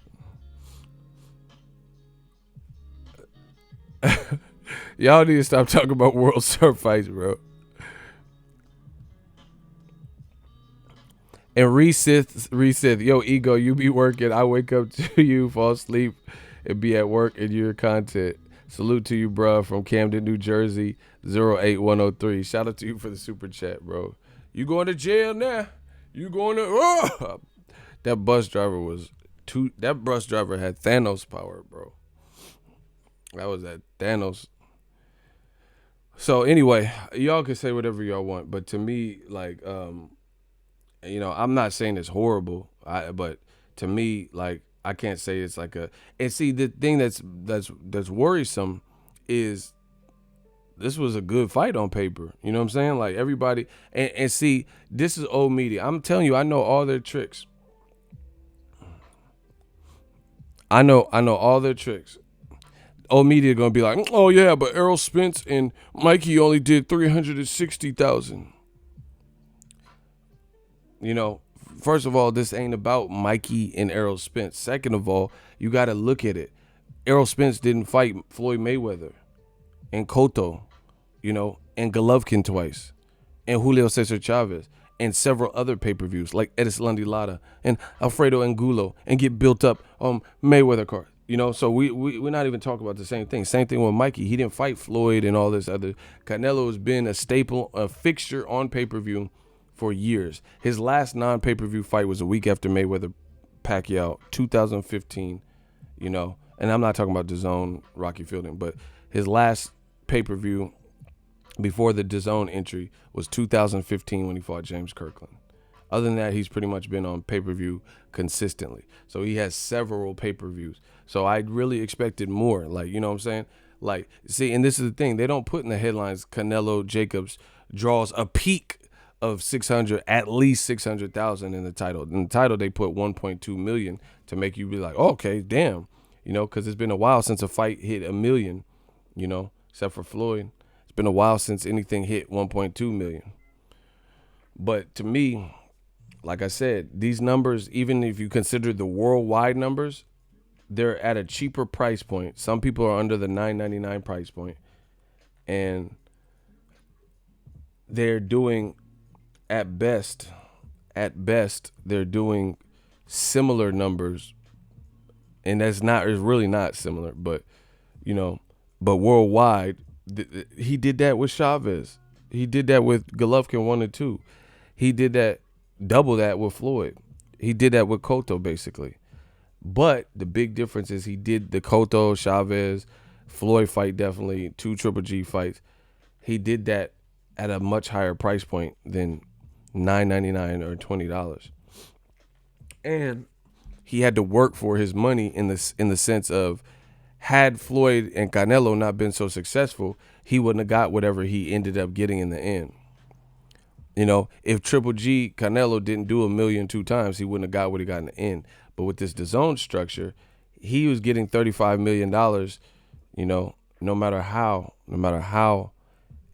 Y'all need to stop talking about world surf fights, bro. And Resith, yo, ego, you be working. I wake up to you, fall asleep, and be at work and your content. Salute to you, bro, from Camden, New Jersey, 08103. Shout out to you for the super chat, bro. You going to jail now? You going to? Oh! That bus driver was too. That bus driver had Thanos power, bro. That was that Thanos. So anyway, y'all can say whatever y'all want, but to me, like, I'm not saying it's horrible, but to me, like, I can't say it's like a. And see, the thing that's worrisome is this was a good fight on paper. You know what I'm saying? Like everybody, and see, this is old media. I'm telling you, I know all their tricks. I know all their tricks. Old media gonna be like, oh yeah, but Errol Spence and Mikey only did 360,000. You know, first of all, this ain't about Mikey and Errol Spence. Second of all, you got to look at it. Errol Spence didn't fight Floyd Mayweather and Cotto, and Golovkin twice, and Julio Cesar Chavez, and several other pay-per-views like Edis Lara and Alfredo Angulo, and get built up on Mayweather card. So we're not even talking about the same thing. Same thing with Mikey. He didn't fight Floyd and all this other. Canelo has been a staple, a fixture on pay-per-view for years. His last non-pay-per-view fight was a week after Mayweather Pacquiao, 2015, and I'm not talking about DAZN, Rocky Fielding, but his last pay-per-view before the DAZN entry was 2015 when he fought James Kirkland. Other than that, he's pretty much been on pay-per-view consistently. So he has several pay-per-views. So I really expected more, like, you know what I'm saying? Like, see, and this is the thing. They don't put in the headlines Canelo Jacobs draws a peak of 600, at least 600,000 in the title. In the title, they put 1.2 million to make you be like, oh, okay, damn, because it's been a while since a fight hit a million, except for Floyd. It's been a while since anything hit 1.2 million. But to me, like I said, these numbers, even if you consider the worldwide numbers, they're at a cheaper price point. Some people are under the $9.99 price point, and they're doing at best, they're doing similar numbers, and it's really not similar, but worldwide, he did that with Chavez. He did that with Golovkin 1 and 2. He did that, double that with Floyd. He did that with Cotto, basically. But the big difference is he did the Cotto, Chavez, Floyd fight, definitely 2 Triple G fights. He did that at a much higher price point than $9.99 or $20, and he had to work for his money in the sense of, had Floyd and Canelo not been so successful, he wouldn't have got whatever he ended up getting in the end. If Triple G Canelo didn't do a million 2 times, he wouldn't have got what he got in the end. But with this DAZN structure, he was getting $35 million. No matter how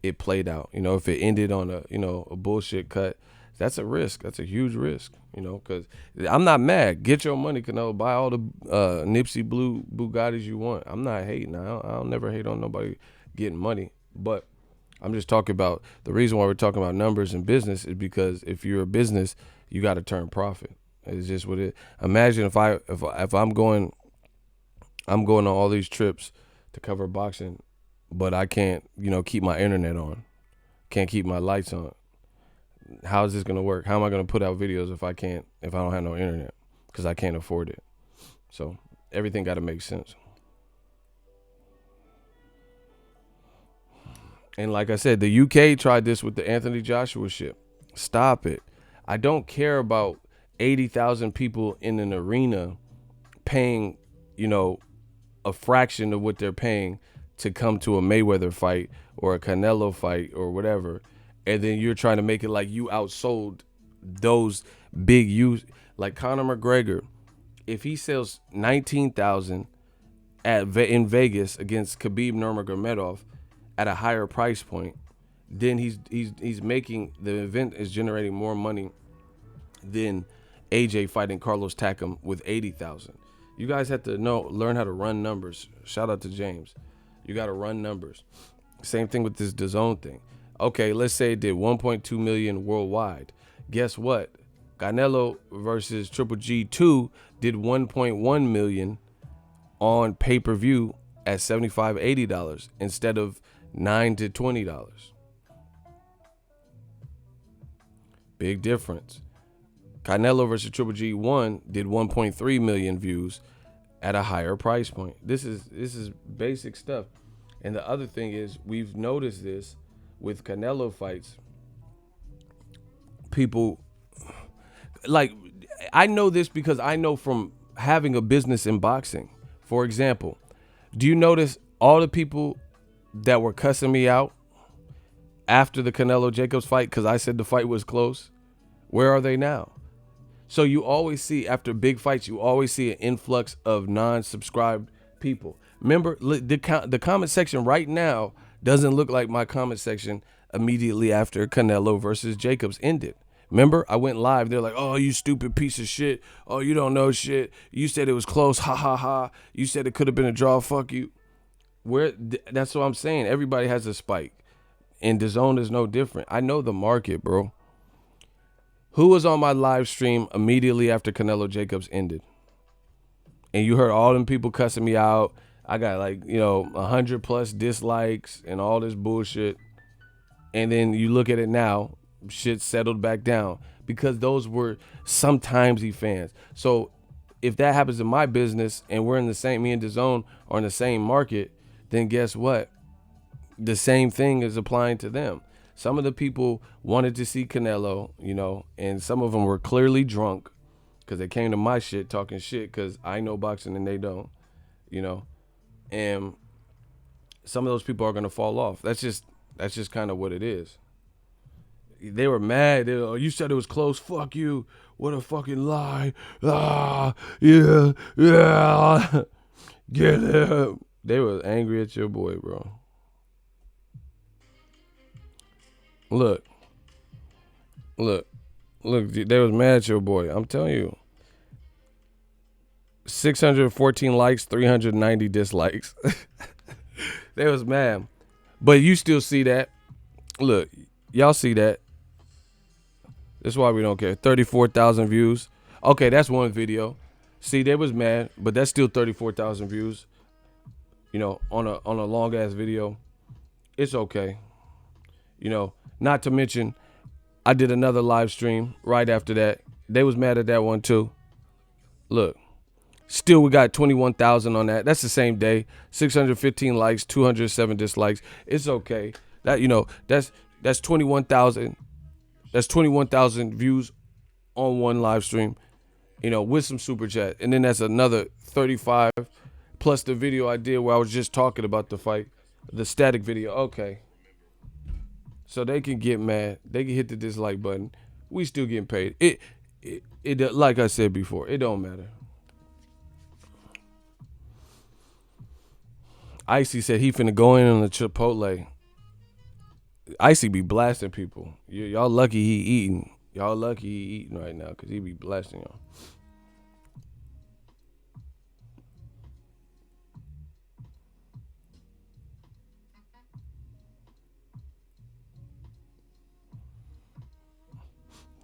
it played out. If it ended on a bullshit cut, that's a risk. That's a huge risk. Because I'm not mad. Get your money, Canelo. Buy all the Nipsey Blue Bugattis you want. I'm not hating. I'll never hate on nobody getting money. But I'm just talking about the reason why we're talking about numbers in business is because if you're a business, you got to turn profit. It's just what it. Imagine if I'm going on all these trips to cover boxing, but I can't keep my internet on, can't keep my lights on. How is this gonna work? How am I gonna put out videos if I don't have no internet? Because I can't afford it. So everything got to make sense. And like I said, the UK tried this with the Anthony Joshua shit. Stop it. I don't care about 80,000 people in an arena paying, a fraction of what they're paying to come to a Mayweather fight or a Canelo fight or whatever. And then you're trying to make it like you outsold those big like Conor McGregor. If he sells 19,000 in Vegas against Khabib Nurmagomedov at a higher price point, then he's making the event is generating more money than AJ fighting Carlos Takam with 80,000. You guys have to learn how to run numbers. Shout out to James. You got to run numbers. Same thing with this DAZN thing. Okay, let's say it did 1.2 million worldwide. Guess what? Canelo versus Triple G 2 did 1.1 million on pay-per-view at $75, $80 instead of $9 to $20. Big difference. Canelo versus Triple G 1 did 1.3 million views at a higher price point. This is basic stuff. And the other thing is, we've noticed this with Canelo fights. People, like, I know this because I know from having a business in boxing. For example, do you notice all the people that were cussing me out after the Canelo Jacobs fight because I said the fight was close? Where are they now? So you always see, after big fights, you always see an influx of non-subscribed people. Remember, the comment section right now doesn't look like my comment section immediately after Canelo versus Jacobs ended. Remember, I went live. They're like, oh, you stupid piece of shit. Oh, you don't know shit. You said it was close. Ha, ha, ha. You said it could have been a draw. Fuck you. That's what I'm saying. Everybody has a spike. And DAZN is no different. I know the market, bro. Who was on my live stream immediately after Canelo Jacobs ended? And you heard all them people cussing me out. I got 100 plus dislikes and all this bullshit. And then you look at it now, shit settled back down because those were some Timesy fans. So if that happens in my business and we're in the same, me and DAZN are in the same market, then guess what? The same thing is applying to them. Some of the people wanted to see Canelo, and some of them were clearly drunk because they came to my shit talking shit because I know boxing and they don't, and some of those people are going to fall off. That's just kind of what it is. They were mad. You said it was close. Fuck you. What a fucking lie. Ah, yeah. Get him. They were angry at your boy, bro. Look, they was mad at your boy. I'm telling you. 614 likes, 390 dislikes. They was mad. But you still see that. Look, y'all see that. That's why we don't care. 34,000 views. Okay, that's one video. See, they was mad, but that's still 34,000 views. On a long ass video. It's okay. Not to mention, I did another live stream right after that. They was mad at that one too. Look, still we got 21,000 on that. That's the same day. 615 likes, 207 dislikes. It's okay. That that's 21,000. That's 21,000 views on one live stream. With some super chat, and then that's another 35 plus the video I did where I was just talking about the fight, the static video. Okay. So they can get mad. They can hit the dislike button. We still getting paid. It like I said before, it don't matter. Icy said he finna go in on the Chipotle. Icy be blasting people. Y'all lucky he eating. Y'all lucky he eating right now because he be blasting y'all.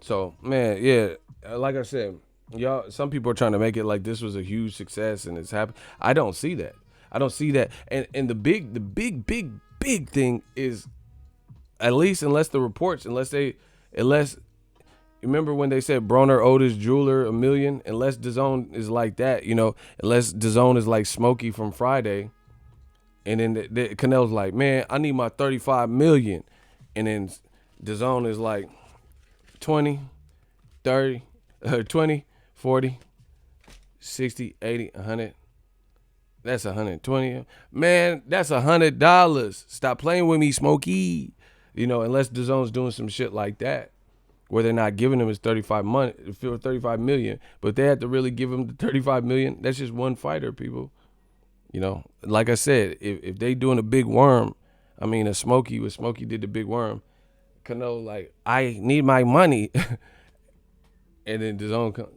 So man, yeah, like I said, y'all. Some people are trying to make it like this was a huge success and it's happened. I don't see that. I don't see that. And the big thing is, at least unless the reports, unless remember when they said Broner owed his jeweler $1 million, unless DAZN is like that, unless DAZN is like Smokey from Friday, and then Canelo's like, man, I need my 35 million, and then DAZN is like 20, 30, 20, 40, 60, 80, 100. That's 120. Man, that's $100. Stop playing with me, Smokey. Unless DAZN's doing some shit like that, where they're not giving him his 35 million, but they had to really give him the 35 million. That's just one fighter, people. Like I said, if they doing a big worm, I mean a Smokey, when Smokey did the big worm, Canelo like, I need my money. And then DAZN come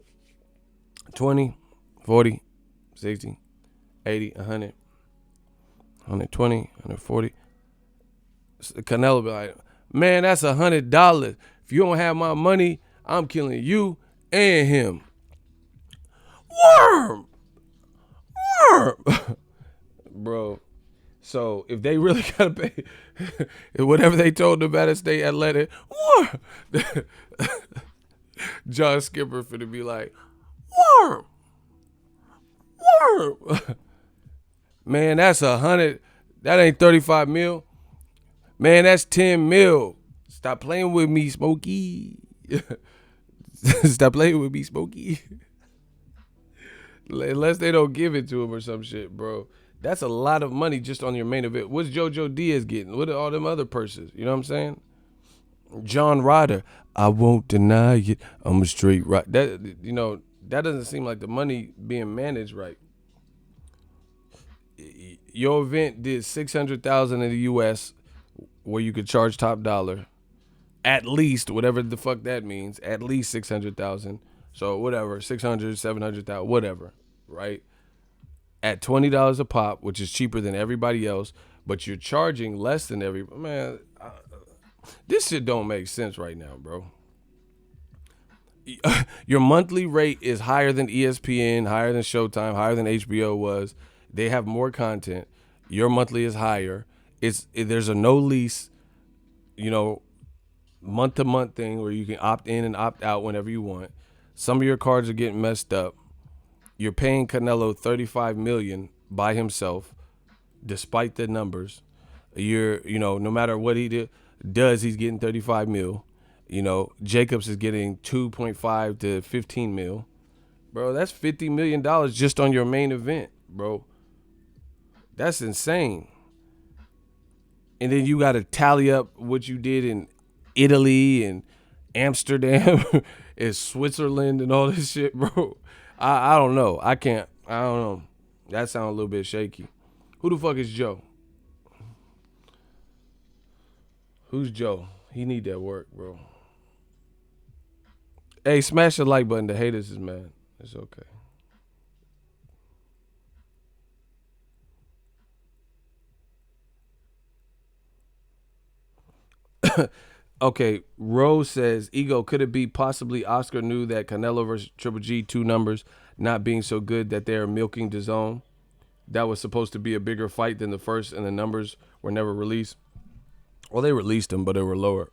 20, 40, 60, 80, 100, 120, 140. Canelo be like, man, that's $100. If you don't have my money, I'm killing you and him. Worm! Bro. So if they really gotta pay whatever they told them at State Athletic, John Skipper finna be like, worm. Man, that's 100. That ain't 35 mil. Man, that's 10 mil. Stop playing with me, Smokey. Stop playing with me, Smokey. Unless they don't give it to him or some shit, bro. That's a lot of money just on your main event. What's JoJo Diaz getting? What are all them other purses? You know what I'm saying? John Ryder, I won't deny it. I'm a straight right. That doesn't seem like the money being managed right. Your event did 600,000 in the U.S. where you could charge top dollar, at least whatever the fuck that means, at least 600,000. So whatever, 600, 700,000, whatever, right? At $20 a pop, which is cheaper than everybody else, but you're charging less than man. This shit don't make sense right now, bro. Your monthly rate is higher than ESPN, higher than Showtime, higher than HBO was. They have more content. Your monthly is higher. There's a no lease, month to month thing where you can opt in and opt out whenever you want. Some of your cards are getting messed up. You're paying Canelo $35 million by himself, despite the numbers. No matter what he does, he's getting 35 mil. Jacobs is getting 2.5 to 15 mil. Bro, that's $50 million just on your main event, bro. That's insane. And then you got to tally up what you did in Italy and Amsterdam and Switzerland and all this shit, bro. I don't know. I don't know. That sounds a little bit shaky. Who the fuck is Joe? Who's Joe? He need that work, bro. Hey, smash the like button. The haters is mad. It's okay. Okay, Rose says, Ego, could it be possibly Oscar knew that Canelo versus Triple G, two numbers, not being so good that they are milking DAZN? That was supposed to be a bigger fight than the first, and the numbers were never released. Well, they released them, but they were lower.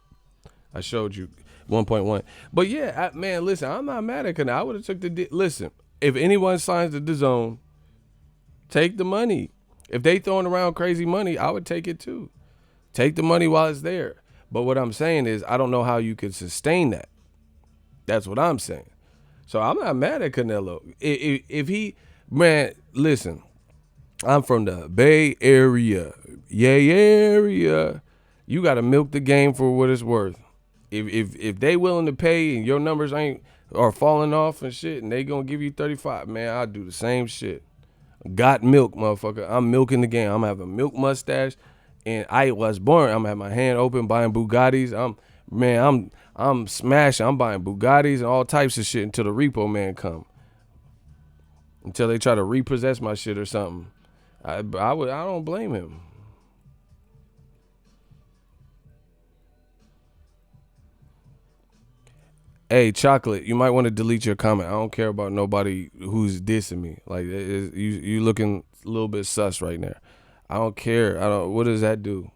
I showed you 1.1. But yeah, man, listen, I'm not mad at Canelo. I would have took listen, if anyone signs the DAZN, take the money. If they throwing around crazy money, I would take it too. Take the money while it's there. But what I'm saying is, I don't know how you could sustain that. That's what I'm saying. So I'm not mad at Canelo. If he, man, listen, I'm from the Bay Area. Area. You got to milk the game for what it's worth. If they willing to pay and your numbers are falling off and shit, and they gonna give you 35, man, I'll do the same shit. Got milk, motherfucker. I'm milking the game. I'm having a milk mustache. And I was born. I'm gonna have my hand open buying Bugattis. I'm smashing. I'm buying Bugattis and all types of shit until the repo man come. Until they try to repossess my shit or something. I don't blame him. Hey, chocolate, you might want to delete your comment. I don't care about nobody who's dissing me. Like you looking a little bit sus right now. I don't care. I don't. What does that do?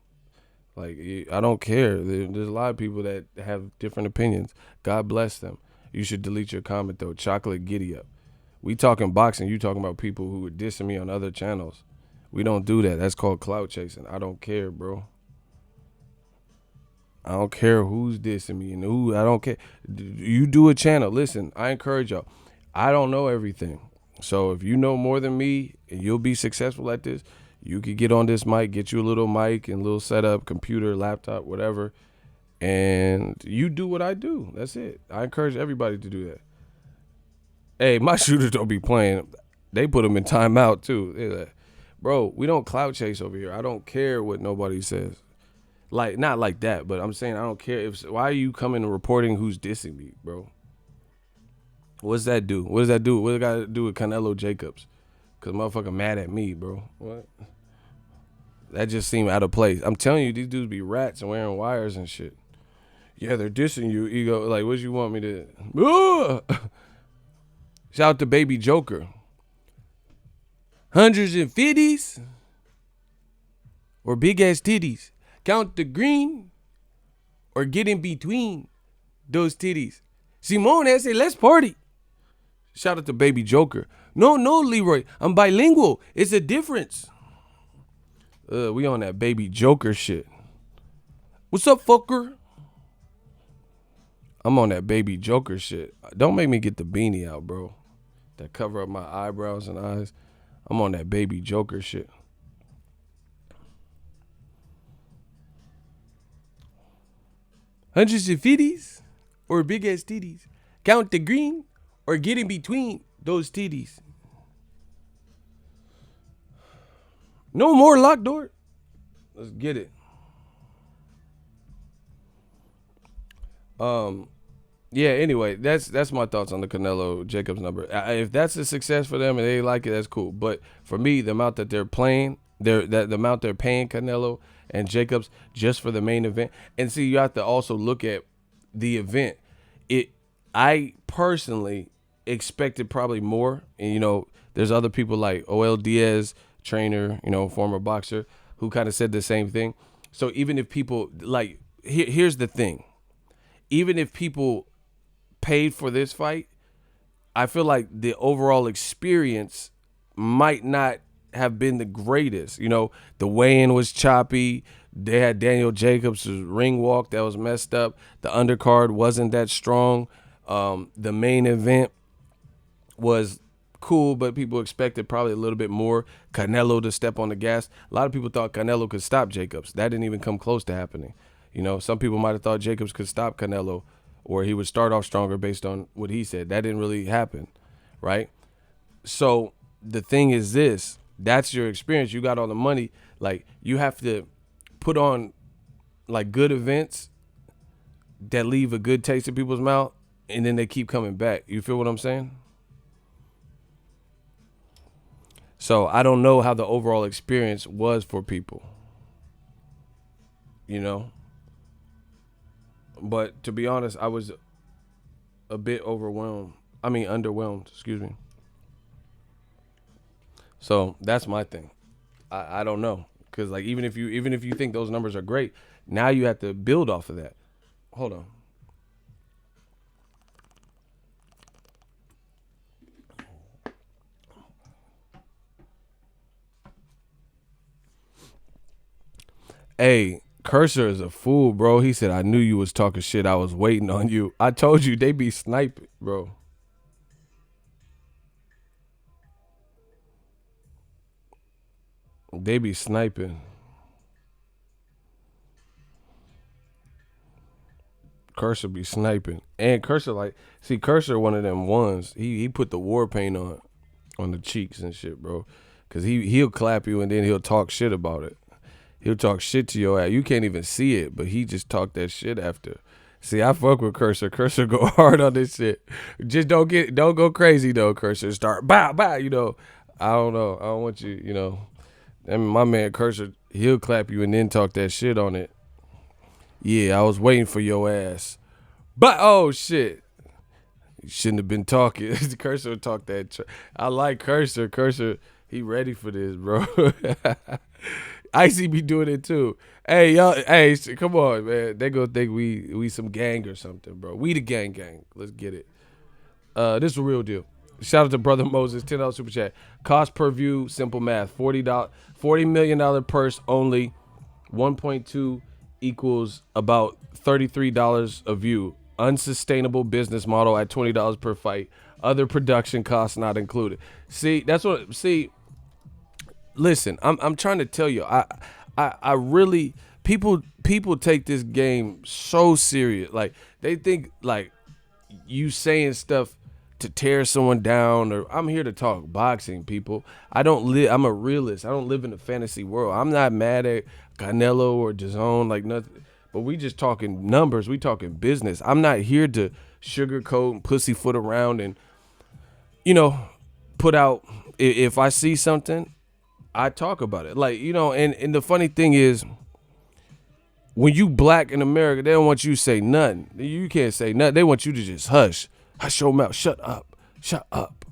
Like I don't care. There's a lot of people that have different opinions. God bless them. You should delete your comment though. Chocolate giddy up. We talking boxing. You talking about people who are dissing me on other channels. We don't do that. That's called clout chasing. I don't care, bro. I don't care who's dissing me and who. I don't care. You do a channel. Listen, I encourage y'all. I don't know everything. So if you know more than me and you'll be successful at this, you could get on this mic, get you a little mic and a little setup, computer, laptop, whatever, and you do what I do. That's it. I encourage everybody to do that. Hey, my shooters don't be playing. They put them in timeout too. They're like, bro, we don't clout chase over here. I don't care what nobody says. Like, not like that, but I'm saying I don't care. Why are you coming and reporting who's dissing me, bro? What's that do? What does that do? What does it got to do with Canelo Jacobs? Because motherfucker mad at me, bro. What? That just seemed out of place. I'm telling you, these dudes be rats and wearing wires and shit. Yeah, they're dissing you. Ego, like, what you want me to... Shout out to Baby Joker. Hundreds and fifties or big ass titties. Count the green or get in between those titties. Simone has said, let's party. Shout out to Baby Joker. No, Leroy. I'm bilingual. It's a difference. We on that Baby Joker shit. What's up, fucker? I'm on that Baby Joker shit. Don't make me get the beanie out, bro. That cover up my eyebrows and eyes. I'm on that Baby Joker shit. Hundreds of fifties or big ass titties. Count the green or get in between those titties. No more locked door. Let's get it. Yeah, anyway, that's my thoughts on the Canelo Jacobs number. If that's a success for them and they like it, that's cool. But for me, the amount that they're playing, the amount they're paying Canelo and Jacobs just for the main event. And see, you have to also look at the event. I personally expected probably more. And, you know, there's other people like OL Diaz, trainer, you know, former boxer, who kind of said the same thing. So even if people, like, here's the thing. Even if people paid for this fight, I feel like the overall experience might not have been the greatest. You know, the weigh-in was choppy. They had Daniel Jacobs' ring walk that was messed up. The undercard wasn't that strong. The main event was cool, but people expected probably a little bit more. Canelo to step on the gas. A lot of people thought Canelo could stop Jacobs. That didn't even come close to happening. You know, some people might have thought Jacobs could stop Canelo or he would start off stronger based on what he said. That didn't really happen, right? So the thing is this. That's your experience. You got all the money. Like, you have to put on, like, good events that leave a good taste in people's mouth, and then they keep coming back. You feel what I'm saying? So I don't know how the overall experience was for people, you know? But to be honest, I was a bit underwhelmed, excuse me. So that's my thing. I don't know. Because, like, even if you think those numbers are great, now you have to build off of that. Hold on. Hey, Cursor is a fool, bro. He said, I knew you was talking shit. I was waiting on you. I told you they be sniping, bro. They be sniping. Cursor be sniping. And Cursor, like, see, Cursor one of them ones. He put the war paint on the cheeks and shit, bro. Cause he'll clap you and then he'll talk shit about it. He'll talk shit to your ass. You can't even see it, but he just talked that shit after. See, I fuck with Cursor. Cursor go hard on this shit. Just don't go crazy though, Cursor. Start bow, you know. I don't know. I don't want you, you know. I mean, my man Cursor, he'll clap you and then talk that shit on it. Yeah, I was waiting for your ass. But oh shit. You shouldn't have been talking. Cursor talk that. I like Cursor. Cursor, he ready for this, bro. Icy be doing it too. Hey y'all, hey, come on, man. They gonna think we some gang or something, bro. We the gang. Let's get it. This is a real deal. Shout out to Brother Moses, $10 super chat. Cost per view, simple math. $40 million purse only. 1.2 equals about $33 a view. Unsustainable business model at $20 per fight. Other production costs not included. See, that's what. See, listen, I'm trying to tell you. I really people take this game so serious. Like they think like you saying stuff to tear someone down, or I'm here to talk boxing, people. I'm a realist. I don't live in a fantasy world. I'm not mad at Canelo or DAZN, like nothing. But we just talking numbers. We talking business. I'm not here to sugarcoat and pussyfoot around and, put out. If I see something, I talk about it. Like, and the funny thing is, when you black in America, they don't want you to say nothing. You can't say nothing. They want you to just hush. Hush your mouth. Shut up. Shut up.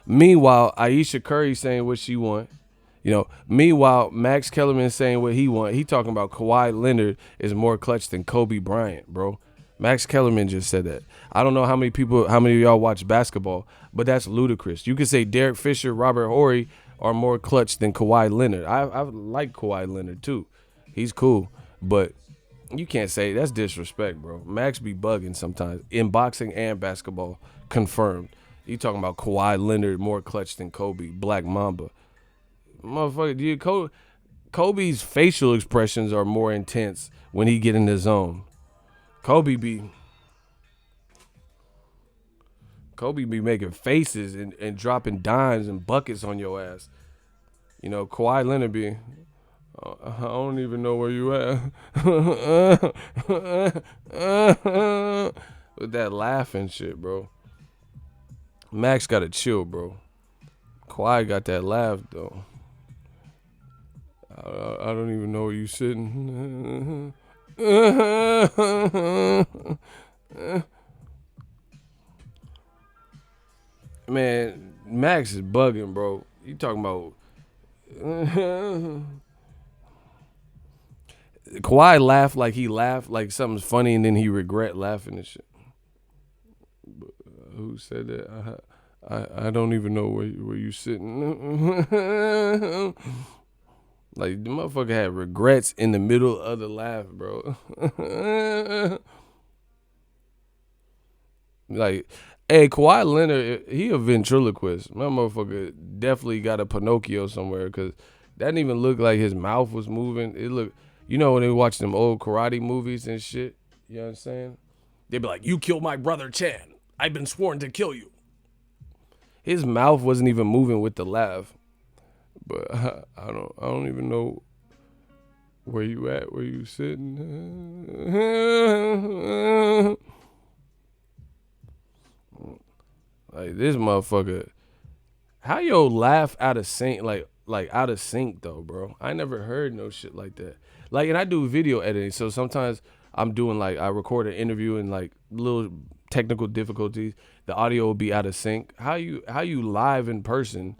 Meanwhile, Aisha Curry saying what she want. Meanwhile, Max Kellerman saying what he want. He talking about Kawhi Leonard is more clutch than Kobe Bryant, bro. Max Kellerman just said that. I don't know how many of y'all watch basketball, but that's ludicrous. You could say Derek Fisher, Robert Horry are more clutch than Kawhi Leonard. I like Kawhi Leonard too. He's cool, but you can't say that's disrespect, bro. Max be bugging sometimes in boxing and basketball. Confirmed. You talking about Kawhi Leonard more clutch than Kobe, Black Mamba. Motherfucker, dude, Kobe's facial expressions are more intense when he get in the zone. Kobe be making faces and dropping dimes and buckets on your ass. Kawhi Leonard be, I don't even know where you at. With that laughing shit, bro. Max gotta chill, bro. Kawhi got that laugh, though. I don't even know where you sitting. Man, Max is bugging, bro. You talking about Kawhi laughed like he laughed like something's funny and then he regret laughing and shit. Who said that? I don't even know where you sitting. Like, the motherfucker had regrets in the middle of the laugh, bro. Like, hey, Kawhi Leonard, he a ventriloquist. My motherfucker definitely got a Pinocchio somewhere because that didn't even look like his mouth was moving. It looked, when they watch them old karate movies and shit, you know what I'm saying? They be like, you killed my brother Chan. I've been sworn to kill you. His mouth wasn't even moving with the laugh. But I don't even know where you at, where you sitting. Like this motherfucker, how yo laugh out of sync, like out of sync though, bro. I never heard no shit like that. Like, and I do video editing, so sometimes I'm doing like I record an interview and like little technical difficulties, the audio will be out of sync. How you live in person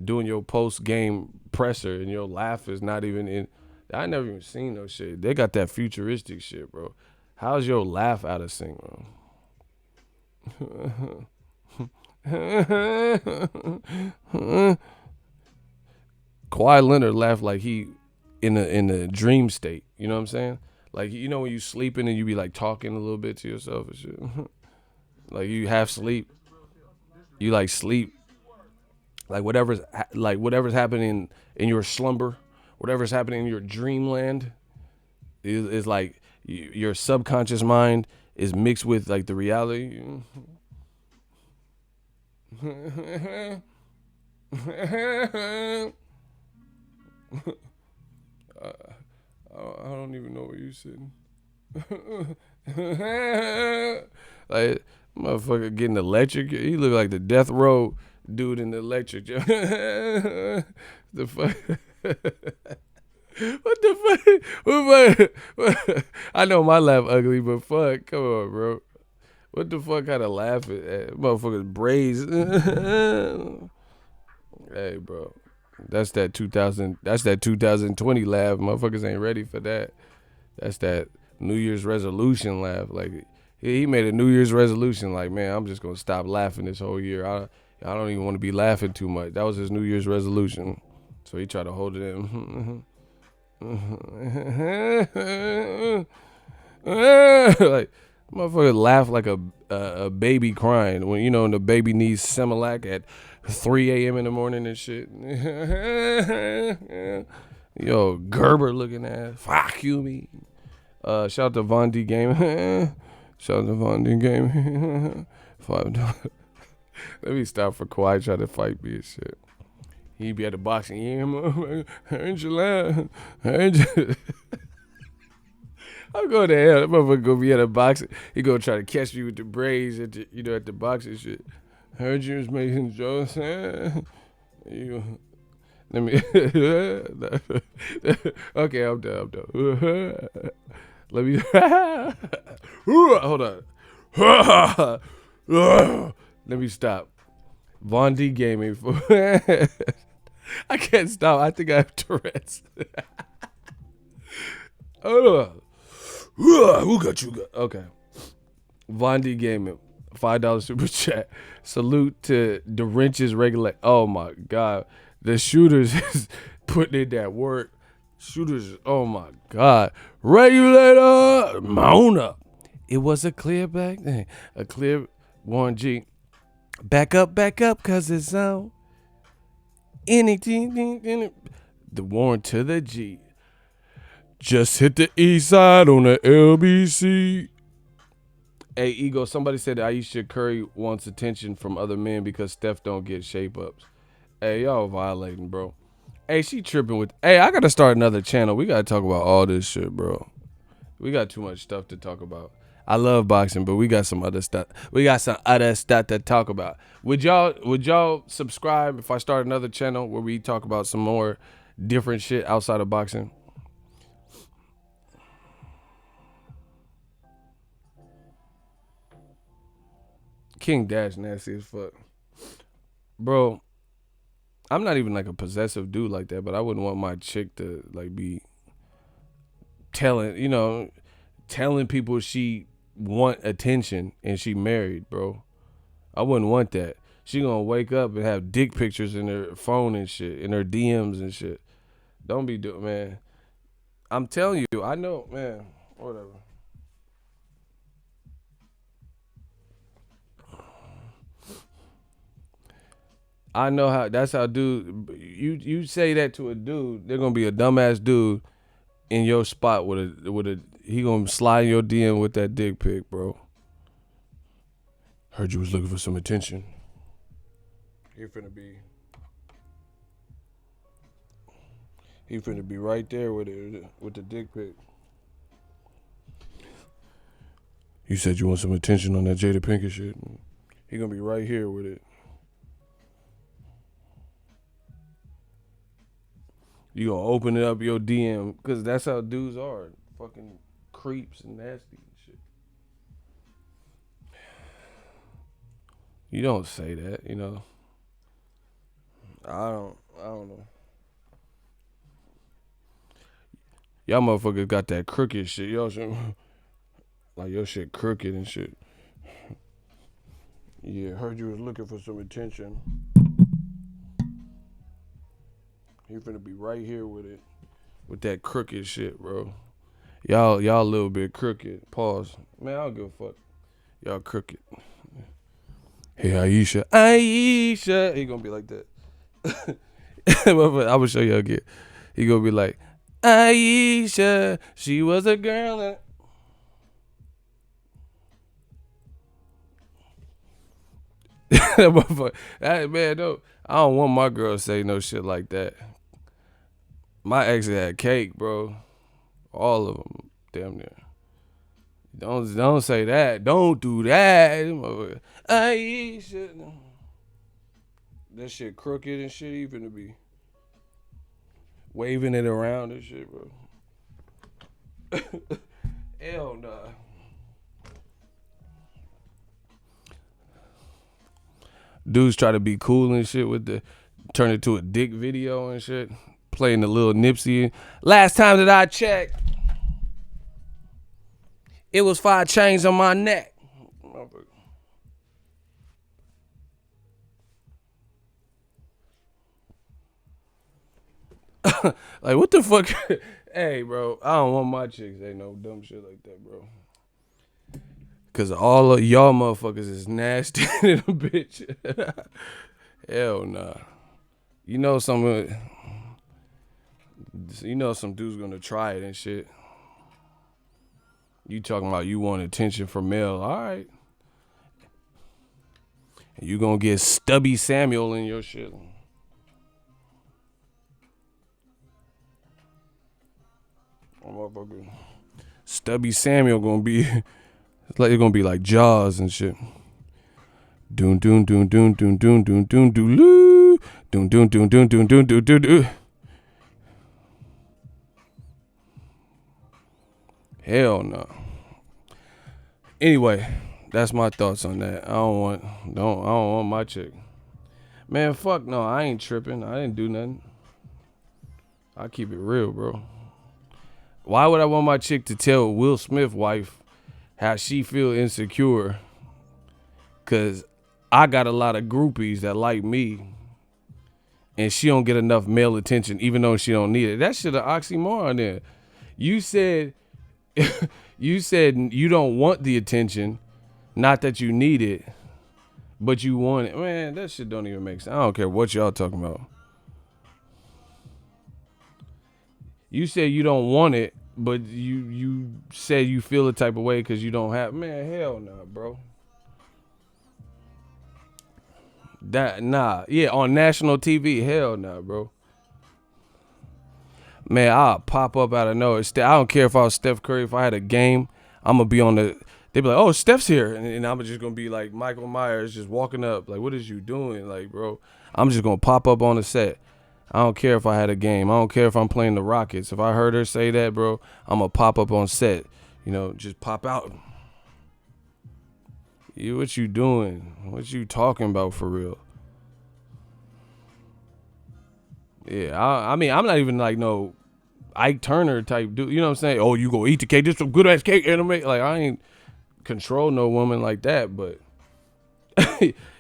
doing your post game presser and your laugh is not even in? I never even seen no shit. They got that futuristic shit, bro. How's your laugh out of sync, bro? Kawhi Leonard laughed like he in a dream state. You know what I'm saying? Like, when you sleeping and you be like talking a little bit to yourself and shit. Like you half sleep. You like sleep. Like whatever's happening in your slumber, whatever's happening in your dreamland is like your subconscious mind is mixed with like the reality. I don't even know where you sitting. Like motherfucker getting electric. He look like the death row dude in the electric. The fuck. What the fuck? I know my laugh ugly, but fuck, come on, bro. What the fuck kind of laugh at? Motherfuckers braids. Hey, bro. That's that 2000. That's that 2020 laugh. Motherfuckers ain't ready for that. That's that New Year's resolution laugh. Like he made a New Year's resolution. Like, man, I'm just gonna stop laughing this whole year. I don't even want to be laughing too much. That was his New Year's resolution. So he tried to hold it in. Like motherfucker laugh like a baby crying when when the baby needs Similac at 3 a.m. in the morning and shit. Yo, Gerber looking ass. Fuck you, me. Shout out to Von D Game. Shout out to Von D Game. $5. Let me stop for Kawhi trying to fight me and shit. He be at the boxing. Yeah, motherfucker. Heard you laugh. Heard you. I'm going to hell. That motherfucker gonna be at a boxing. He gonna try to catch me with the braids at the boxing shit. Heard you was making jokes. You. Let me. Okay, I'm done. Let me. Hold on. Let me stop. Von D Gaming. I can't stop. I think I have Tourette's. Hold on. Who got you? Okay. Von D Gaming. $5 super chat. Salute to the wrenches regulate. Oh my God. The shooters is putting in that work. Shooters, oh my God. Regulator, mount up. It was a clear back thing. A clear Warren G. Back up, cause it's on. Anything. The Warren to the G. Just hit the east side on the LBC. Hey, Ego, somebody said that Aisha Curry wants attention from other men because Steph don't get shape-ups. Hey, y'all violating, bro. Hey, she tripping with... Hey, I got to start another channel. We got to talk about all this shit, bro. We got too much stuff to talk about. I love boxing, but we got some other stuff. We got some other stuff to talk about. Would y'all subscribe if I start another channel where we talk about some more different shit outside of boxing? King Dash nasty as fuck. Bro, I'm not even like a possessive dude like that, but I wouldn't want my chick to like be telling people she want attention and she married, bro. I wouldn't want that. She gonna wake up and have dick pictures in her phone and shit, in her DMs and shit. Don't be doing, man. I'm telling you, I know, man. Whatever. I know how. That's how dude. You say that to a dude, they're gonna be a dumbass dude in your spot with a. He gonna slide in your DM with that dick pic, bro. Heard you was looking for some attention. He finna be right there with it with the dick pic. You said you want some attention on that Jada Pinkett shit. He gonna be right here with it. You gonna open it up your DM because that's how dudes are, fucking creeps and nasty and shit. You don't say that, I don't know. Y'all motherfuckers got that crooked shit. Y'all shit, like your shit crooked and shit. Yeah, heard you was looking for some attention. He finna be right here with it. With that crooked shit, bro. Y'all a little bit crooked. Pause. Man, I don't give a fuck. Y'all crooked. Hey, Aisha. He gonna be like that. I'm gonna show y'all again. He gonna be like, Aisha, she was a girl that... That motherfucker. Hey, man, no, I don't want my girl to say no shit like that. My ex had cake, bro. All of them, damn near. Don't say that. Don't do that. Aisha. That shit crooked and shit. He finna be waving it around and shit, bro. Hell nah. Dudes try to be cool and shit with turn it to a dick video and shit. Playing the little Nipsey. Last time that I checked, it was 5 chains on my neck. Like, what the fuck? Hey, bro, I don't want my chicks. Ain't no dumb shit like that, bro. Cause all of y'all motherfuckers is nasty in a bitch. Hell nah. You know some dude's gonna try it and shit. You talking about you want attention from male, all right. And you gonna get Stubby Samuel in your shit. Motherfucker. Stubby Samuel gonna be it's gonna be like Jaws and shit. Doon doon doon doon doon doon doon doon doon doon doon doon doon doon doon doon doon doon. Hell no. Anyway, that's my thoughts on that. I don't want my chick. Man, fuck no, I ain't tripping. I didn't do nothing. I keep it real, bro. Why would I want my chick to tell Will Smith wife how she feel insecure? Cause I got a lot of groupies that like me, and she don't get enough male attention, even though she don't need it. That shit an oxymoron there. You said you don't want the attention, not that you need it, but you want it. Man, that shit don't even make sense. I don't care what y'all talking about. You said you don't want it, but you said you feel the type of way because you don't have. Man, hell nah, bro. Yeah, on national TV, hell nah, bro. Man, I'll pop up out of nowhere. I don't care if I was Steph Curry. If I had a game, I'm gonna be on the. They be like, "Oh, Steph's here," and I'm just gonna be like Michael Myers, just walking up, like, "What is you doing?" Like, bro, I'm just gonna pop up on the set. I don't care if I had a game. I don't care if I'm playing the Rockets. If I heard her say that, bro, I'm gonna pop up on set. You know, just pop out. What you doing? What you talking about for real? Yeah, I mean, I'm not even like no Ike Turner type dude. You know what I'm saying? Oh, you go eat the cake. This some good ass cake anime. Like, I ain't control no woman like that, but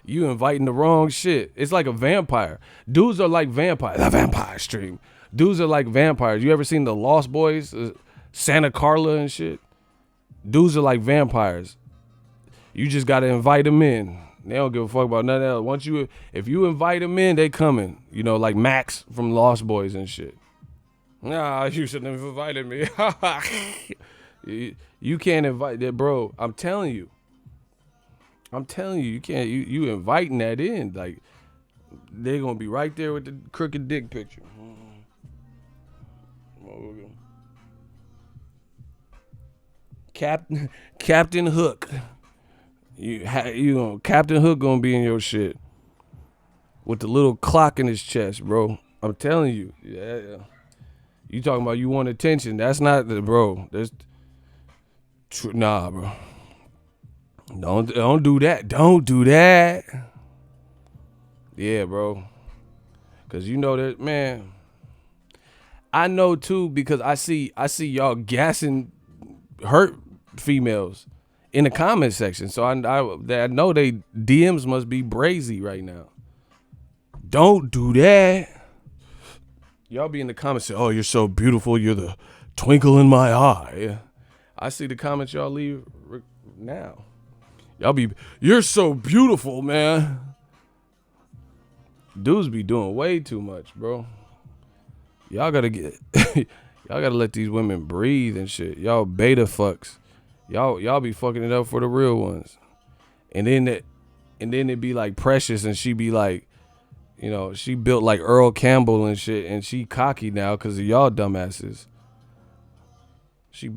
you inviting the wrong shit. It's like a vampire. Dudes are like vampires. The vampire stream. Dudes are like vampires. You ever seen the Lost Boys? Santa Carla and shit? Dudes are like vampires. You just gotta invite them in. They don't give a fuck about nothing else. If you invite them in, they coming. You know, like Max from Lost Boys and shit. Nah, you shouldn't have invited me. You can't invite that, bro. I'm telling you, you can't. You inviting that in, like they're gonna be right there with the crooked dick picture. Captain Hook. You know, Captain Hook gonna be in your shit with the little clock in his chest, bro. I'm telling you, yeah. You talking about you want attention? That's not the bro. That's nah, bro. Don't do that. Don't do that. Yeah, bro. Cause you know that, man. I know too because I see y'all gassing hurt females in the comment section. So I know they DMs must be brazy right now. Don't do that. Y'all be in the comments saying, "Oh, you're so beautiful. You're the twinkle in my eye." I see the comments y'all leave now. Y'all be, "You're so beautiful, man." Dudes be doing way too much, bro. Y'all gotta let these women breathe and shit. Y'all beta fucks. Y'all be fucking it up for the real ones. And then it be like Precious and she be like, you know, she built like Earl Campbell and shit, and she cocky now because of y'all dumbasses. She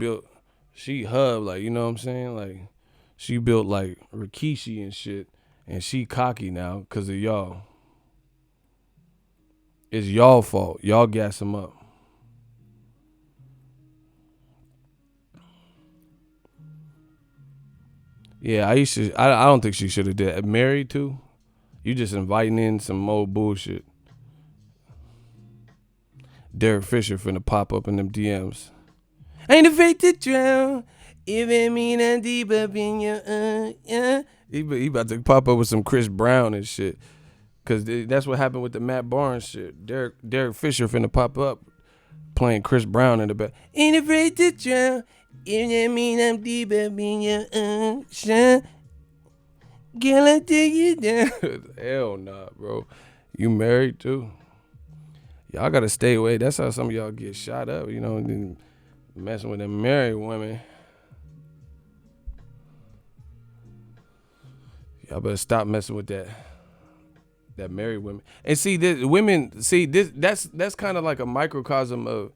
hub, like, you know what I'm saying? Like, she built like Rikishi and shit, and she cocky now because of y'all. It's y'all fault. Y'all gas them up. Yeah, I don't think she should have did. Married too? You just inviting in some more bullshit. Derek Fisher finna pop up in them DMs. Ain't afraid to drown. Even mean I'm deep up in your He about to pop up with some Chris Brown and shit. Cause that's what happened with the Matt Barnes shit. Derek Fisher finna pop up playing Chris Brown in the back. Ain't afraid to drown. Even mean I'm deep up in your ocean. Girl, I take you down. Hell nah, bro. You married too? Y'all gotta stay away. That's how some of y'all get shot up, you know, and then messing with them married women. Y'all better stop messing with that married women. And see, this women, see this that's kind of like a microcosm of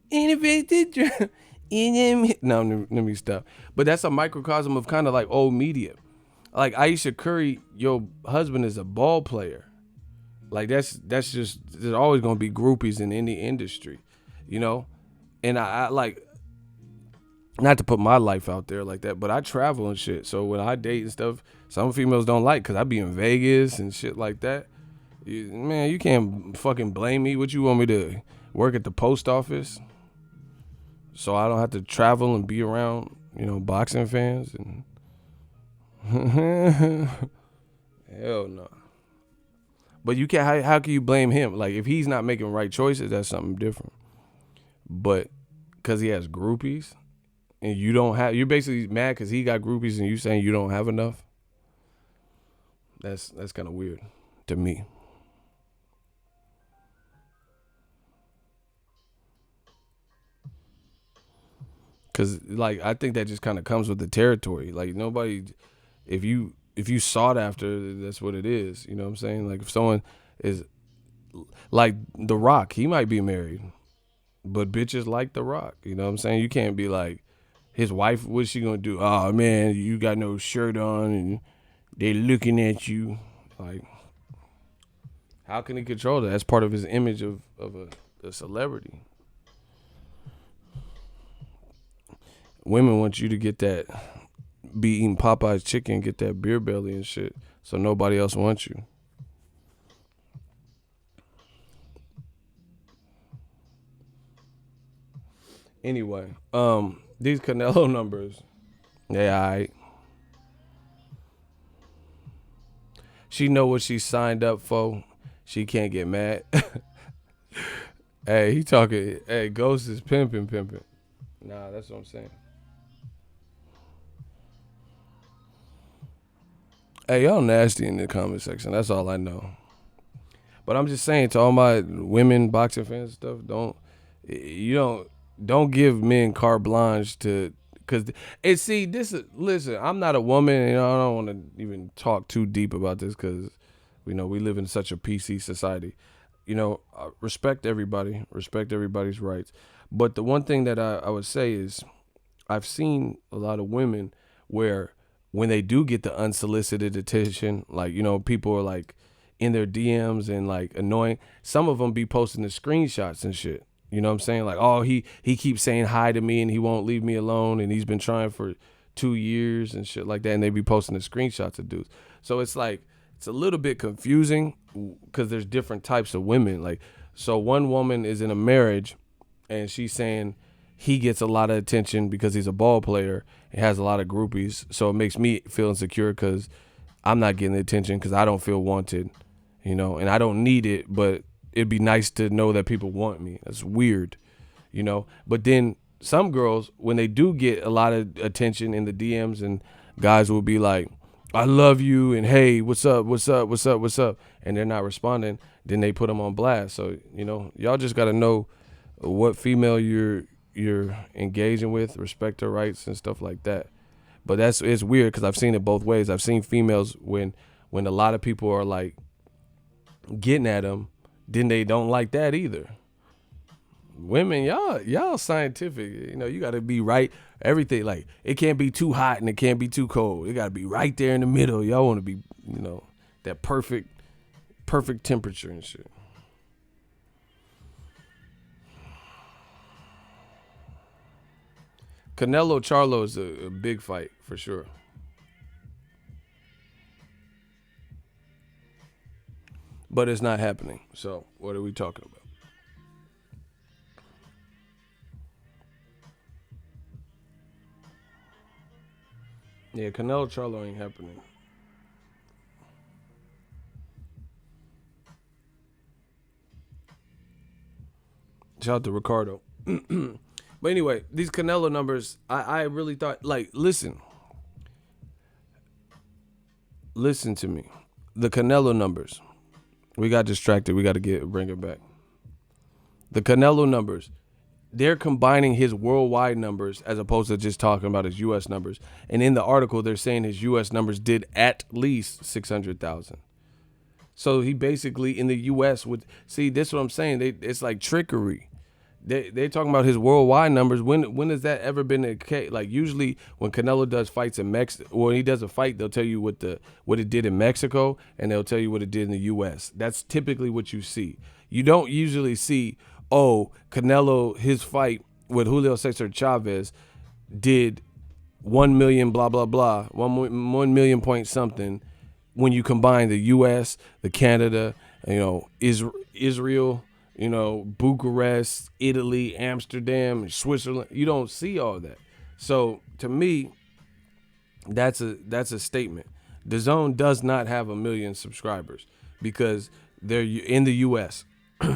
no, let me stop. But that's a microcosm of kind of like old media. Like Aisha Curry, your husband is a ball player. Like that's just, there's always gonna be groupies in any industry, you know. And I like, not to put my life out there like that, but I travel and shit. So when I date and stuff, some females don't like, cause I be in Vegas and shit like that. Man, you can't fucking blame me. What you want me to work at the post office so I don't have to travel and be around, you know, boxing fans and hell no. But you can't. How can you blame him? Like if he's not making right choices, that's something different. But because he has groupies, and you don't have, you're basically mad because he got groupies, and you saying you don't have enough. That's kind of weird to me. Cause like I think that just kind of comes with the territory. Like nobody, if you sought after, that's what it is. You know what I'm saying? Like if someone is like The Rock, he might be married, but bitches like The Rock. You know what I'm saying? You can't be like his wife. What's she gonna do? Oh man, you got no shirt on and they looking at you. Like how can he control that? That's part of his image of a celebrity. Women want you to get that, be eating Popeye's chicken, get that beer belly and shit, so nobody else wants you. Anyway, these Canelo numbers, yeah, she know what she signed up for. She can't get mad. Hey, he talking. Hey, Ghost is pimping. Nah, that's what I'm saying. Hey, y'all nasty in the comment section. That's all I know. But I'm just saying to all my women boxing fans and stuff, don't give men carte blanche to, cause and see this is, listen, I'm not a woman and I don't want to even talk too deep about this because we live in such a PC society. Respect everybody, respect everybody's rights. But the one thing that I would say is I've seen a lot of women where when they do get the unsolicited attention, like, people are like in their DMs and like annoying, some of them be posting the screenshots and shit. You know what I'm saying? Like, oh, he keeps saying hi to me and he won't leave me alone and he's been trying for 2 years and shit like that. And they be posting the screenshots of dudes. So it's like, it's a little bit confusing because there's different types of women. Like, so one woman is in a marriage and she's saying he gets a lot of attention because he's a ball player and has a lot of groupies. So it makes me feel insecure because I'm not getting the attention because I don't feel wanted, and I don't need it, but it'd be nice to know that people want me. That's weird, But then some girls, when they do get a lot of attention in the DMs and guys will be like, I love you and hey, what's up? And they're not responding, then they put them on blast. So, y'all just got to know what female you're engaging with, respect her rights and stuff like that. But it's weird because I've seen it both ways. I've seen females when a lot of people are like getting at them, then they don't like that either. Women, y'all scientific. You got to be right. Everything, like, it can't be too hot and it can't be too cold. It got to be right there in the middle. Y'all want to be, that perfect temperature and shit. Canelo Charlo is a big fight for sure. but it's not happening. So what are we talking about? Yeah, Canelo Charlo ain't happening. Shout out to Ricardo. But anyway, these Canelo numbers, I really thought, like, listen to me. The Canelo numbers. We got distracted. We got to bring it back. The Canelo numbers. They're combining his worldwide numbers as opposed to just talking about his U.S. numbers. And in the article, they're saying his U.S. numbers did at least 600,000. So he basically in the U.S. would see. This is what I'm saying. It's like trickery. They talking about his worldwide numbers. When has that ever been the case? Like usually when Canelo does fights in Mexico, when he does a fight, they'll tell you what it did in Mexico, and they'll tell you what it did in the U.S. That's typically what you see. You don't usually see, oh, Canelo, his fight with Julio Cesar Chavez did 1 million blah blah blah 1 million point something when you combine the U.S., the Canada, Israel, Bucharest, Italy, Amsterdam, Switzerland. You don't see all that. So to me, that's a statement. DAZN does not have 1 million subscribers because they're in the U.S.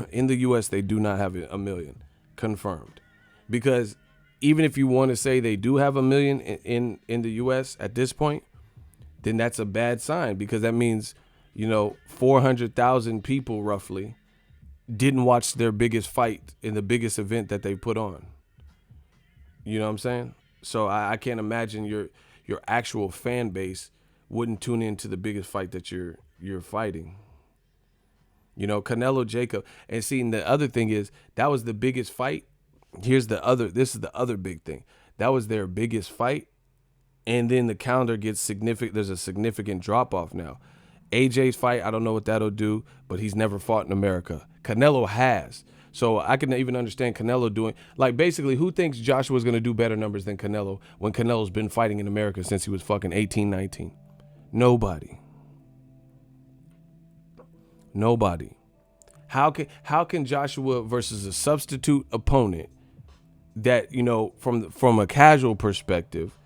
In the U.S., they do not have 1 million confirmed. Because even if you want to say they do have 1 million in the U.S. at this point, then that's a bad sign because that means 400,000 people roughly didn't watch their biggest fight in the biggest event that they put on. You know what I'm saying? So I can't imagine your actual fan base wouldn't tune into the biggest fight that you're fighting. Canelo Jacob. And seeing the other thing is that was the biggest fight. This is the other big thing. That was their biggest fight. And then the calendar gets significant. There's a significant drop off now. AJ's fight, I don't know what that'll do, but he's never fought in America. Canelo has. So I can even understand Canelo doing, like, basically, who thinks Joshua's going to do better numbers than Canelo when Canelo's been fighting in America since he was fucking 18, 19? Nobody. How can Joshua versus a substitute opponent that, from a casual perspective,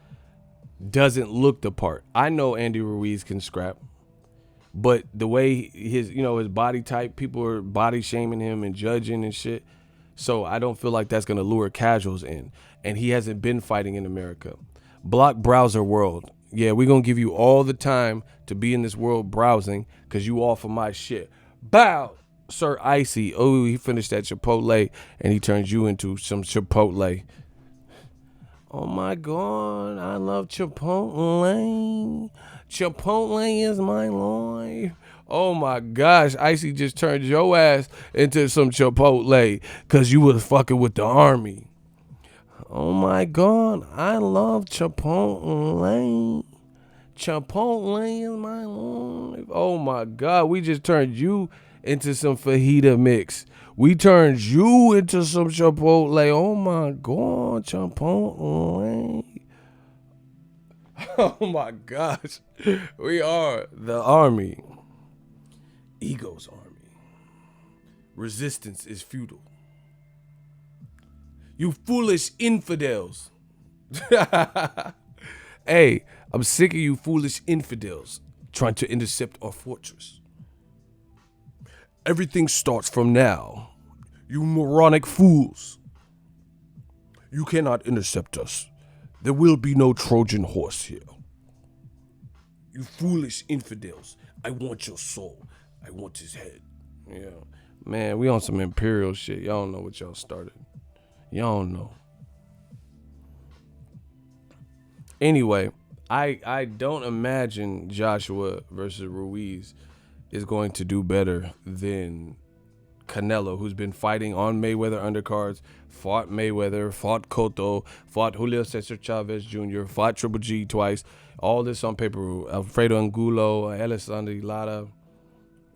doesn't look the part? I know Andy Ruiz can scrap. But the way his body type, people are body shaming him and judging and shit. So I don't feel like that's going to lure casuals in. And he hasn't been fighting in America. Block browser world. Yeah, we're going to give you all the time to be in this world browsing because you all for my shit. Bow, Sir Icy. Oh, he finished that Chipotle and he turns you into some Chipotle. Oh my God, I love Chipotle. Chipotle is my life. Oh my gosh, Icy just turned your ass into some Chipotle because you was fucking with the army. Oh my God, I love Chipotle. Chipotle is my life. Oh my God, we just turned you into some fajita mix. We turned you into some Chipotle. Oh my God, Chipotle. Oh my gosh. We are the army. Ego's army. Resistance is futile. You foolish infidels. Hey, I'm sick of you foolish infidels trying to intercept our fortress. Everything starts from now. You moronic fools. You cannot intercept us. There will be no Trojan horse here. You foolish infidels. I want your soul. I want his head. Yeah. Man, we on some imperial shit. Y'all don't know what y'all started. Y'all don't know. Anyway, I don't imagine Joshua versus Ruiz is going to do better than Canelo, who's been fighting on Mayweather undercards, fought Mayweather, fought Cotto, fought Julio Cesar Chavez Jr., fought Triple G twice. All this on paper. Alfredo Angulo, Alessandro Lara,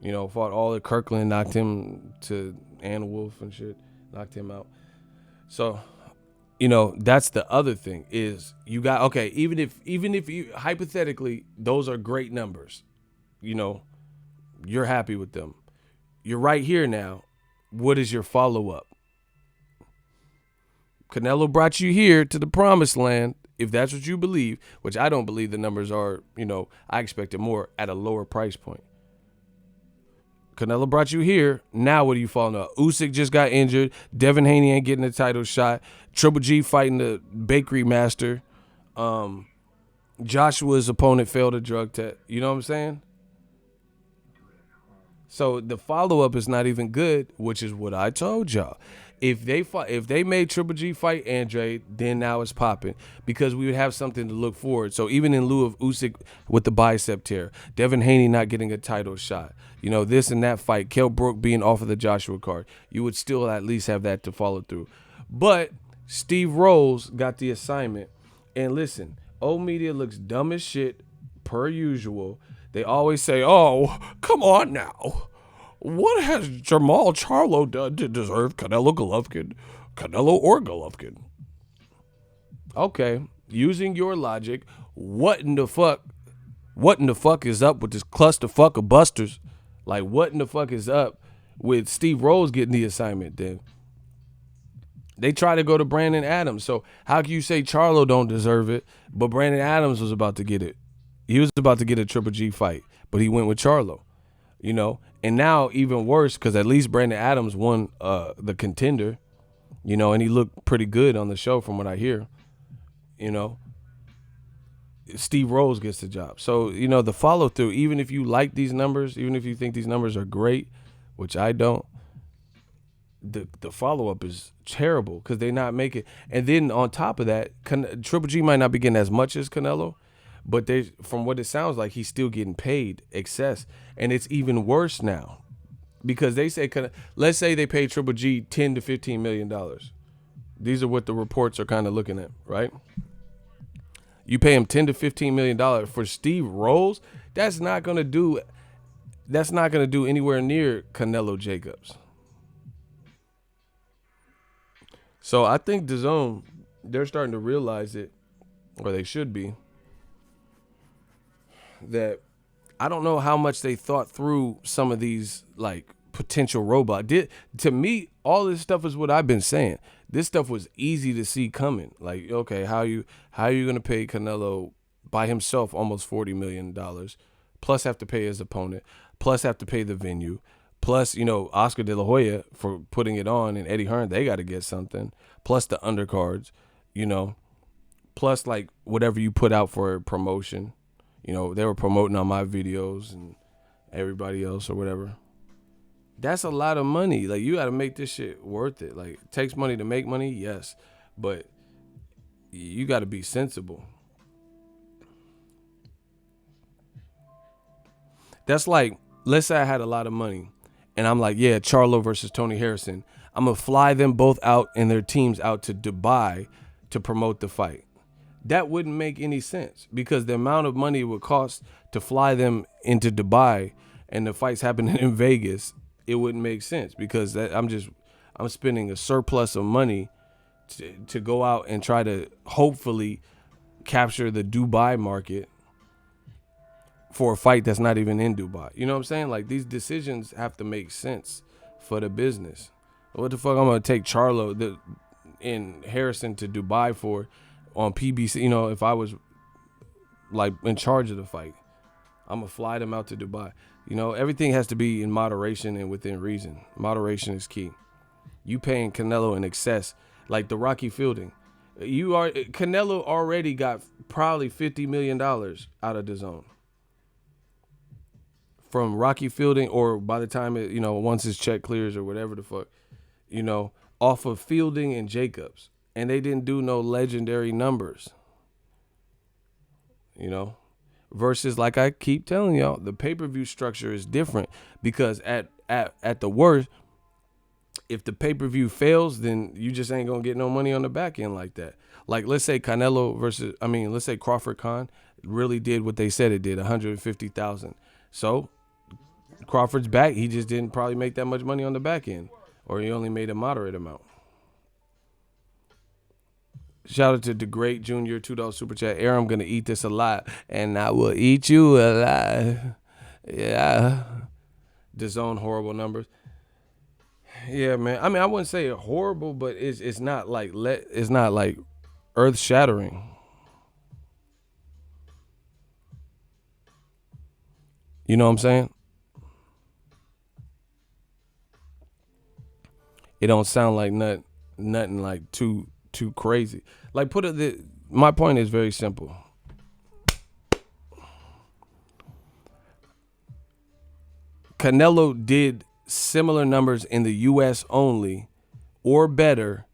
fought all the Kirkland, knocked him to Ann Wolf and shit, knocked him out. So, that's the other thing is you got, okay, even if you, hypothetically, those are great numbers, you're happy with them. You're right here now. What is your follow up? Canelo brought you here to the promised land, if that's what you believe, which I don't believe the numbers are, I expected more at a lower price point. Canelo brought you here. Now what are you following up? Usyk just got injured. Devin Haney ain't getting a title shot. Triple G fighting the bakery master. Joshua's opponent failed a drug test. You know what I'm saying? So the follow up is not even good, which is what I told y'all. If they made Triple G fight Andre, then now it's popping because we would have something to look forward. So even in lieu of Usyk with the bicep tear, Devin Haney not getting a title shot, this and that fight, Kell Brook being off of the Joshua card, you would still at least have that to follow through. But Steve Rose got the assignment, and listen, old media looks dumb as shit per usual. They always say, "Oh, come on now. What has Jamal Charlo done to deserve Canelo or Golovkin?" Okay, using your logic, what in the fuck is up with this clusterfuck of busters? Like, what in the fuck is up with Steve Rose getting the assignment then? They try to go to Brandon Adams. So how can you say Charlo don't deserve it, but Brandon Adams was about to get it? He was about to get a Triple G fight, but he went with Charlo, And now even worse, because at least Brandon Adams won the contender, and he looked pretty good on the show from what I hear, Steve Rose gets the job. So, the follow through, even if you like these numbers, even if you think these numbers are great, which I don't, the follow up is terrible because they not make it. And then on top of that, Triple G might not be getting as much as Canelo, but from what it sounds like, he's still getting paid excess. And it's even worse now because they say, let's say they pay Triple G $10 to $15 million. These are what the reports are kind of looking at, right? You pay him $10 to $15 million for Steve Rose. That's not going to do anywhere near Canelo Jacobs. So I think DAZN, they're starting to realize it, or they should be, that I don't know how much they thought through some of these like potential robot. To me, all this stuff is what I've been saying. This stuff was easy to see coming. Like, okay, how you gonna pay Canelo by himself almost $40 million, plus have to pay his opponent, plus have to pay the venue, plus Oscar De La Hoya for putting it on, and Eddie Hearn, they got to get something, plus the undercards, plus like whatever you put out for promotion. They were promoting on my videos and everybody else or whatever. That's a lot of money. Like, you got to make this shit worth it. Like, it takes money to make money, yes, but you got to be sensible. That's like, let's say I had a lot of money and I'm like, yeah, Charlo versus Tony Harrison. I'm going to fly them both out and their teams out to Dubai to promote the fight. That wouldn't make any sense because the amount of money it would cost to fly them into Dubai and the fight's happening in Vegas, it wouldn't make sense because I'm spending a surplus of money to go out and try to hopefully capture the Dubai market for a fight that's not even in Dubai. You know what I'm saying? Like, these decisions have to make sense for the business. What the fuck I'm going to take Charlo and Harrison to Dubai for on PBC? If I was like in charge of the fight, I'm going to fly them out to Dubai. Everything has to be in moderation and within reason. Moderation is key. You paying Canelo in excess, like the Rocky Fielding. Canelo already got probably $50 million out of DAZN from Rocky Fielding, or by the time once his check clears or whatever the fuck, off of Fielding and Jacobs, and they didn't do no legendary numbers. Versus, like I keep telling y'all, the pay-per-view structure is different because at the worst, if the pay-per-view fails, then you just ain't gonna get no money on the back end like that. Like, let's say let's say Crawford Khan really did what they said it did, 150,000. So Crawford's back, he just didn't probably make that much money on the back end, or he only made a moderate amount. Shout out to the great Junior $2 super chat. Aaron, I'm gonna eat this alive, and I will eat you alive. Yeah. DAZN horrible numbers. Yeah, man. I mean, I wouldn't say horrible, but it's not like it's not like earth shattering. You know what I'm saying? It don't sound like nothing like too crazy. Like put it. My point is very simple. Canelo did similar numbers in the U.S. only, or better,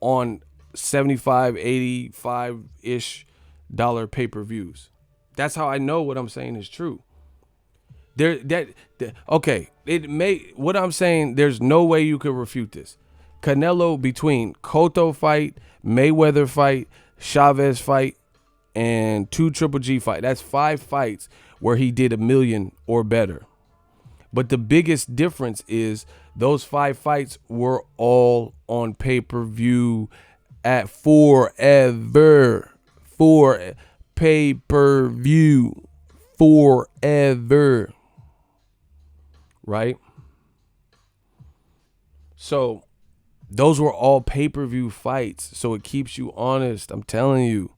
on 75, 85 ish dollar pay per views. That's how I know what I'm saying is true. Okay. It may what I'm saying. There's no way you could refute this. Canelo between Cotto fight, Mayweather fight, Chavez fight, and 2 Triple G fight. That's 5 fights where he did a million or better. But the biggest difference is those 5 fights were all on pay-per-view at forever. For pay-per-view forever. Right? So those were all pay-per-view fights. So it keeps you honest. I'm telling you.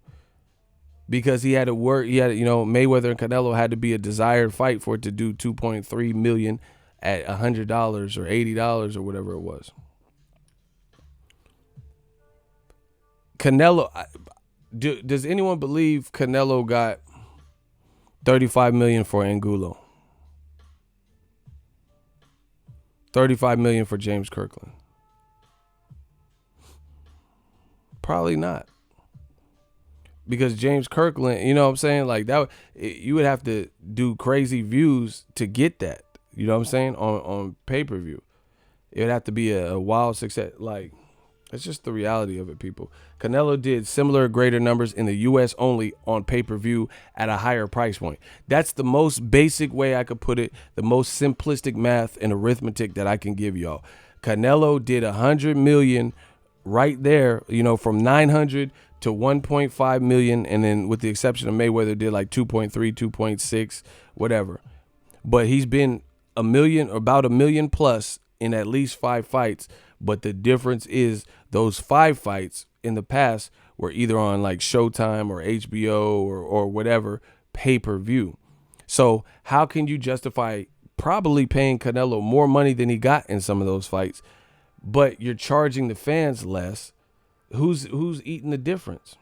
Because he had to work, Mayweather and Canelo had to be a desired fight for it to do 2.3 million at $100 or $80 or whatever it was. Canelo, does anyone believe Canelo got 35 million for Angulo? 35 million for James Kirkland? Probably not. Because James Kirkland, you know what I'm saying? Like that, you would have to do crazy views to get that. You know what I'm saying? On pay-per-view. It would have to be a wild success. Like, it's just the reality of it, people. Canelo did similar greater numbers in the U.S. only on pay-per-view at a higher price point. That's the most basic way I could put it, the most simplistic math and arithmetic that I can give y'all. Canelo did 100 million right there, from 900 to 1.5 million, and then with the exception of Mayweather did like 2.3, 2.6, whatever. But he's been about a million plus in at least 5 fights. But the difference is those 5 fights in the past were either on like Showtime or HBO or whatever pay-per-view. So how can you justify probably paying Canelo more money than he got in some of those fights, but you're charging the fans less? Who's eating the difference?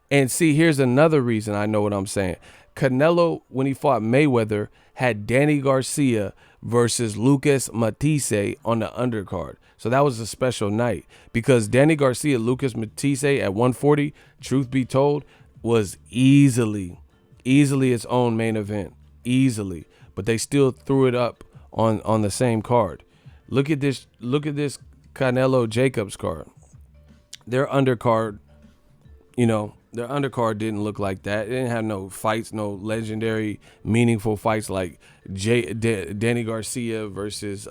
And see, here's another reason I know what I'm saying. Canelo, when he fought Mayweather, had Danny Garcia versus Lucas Matisse on the undercard. So that was a special night because Danny Garcia, Lucas Matisse at 140, truth be told, was easily its own main event. Easily. But they still threw it up on the same card. Look at this Canelo Jacobs card. Their undercard, their undercard didn't look like that. It didn't have no fights, no legendary, meaningful fights like Danny Garcia versus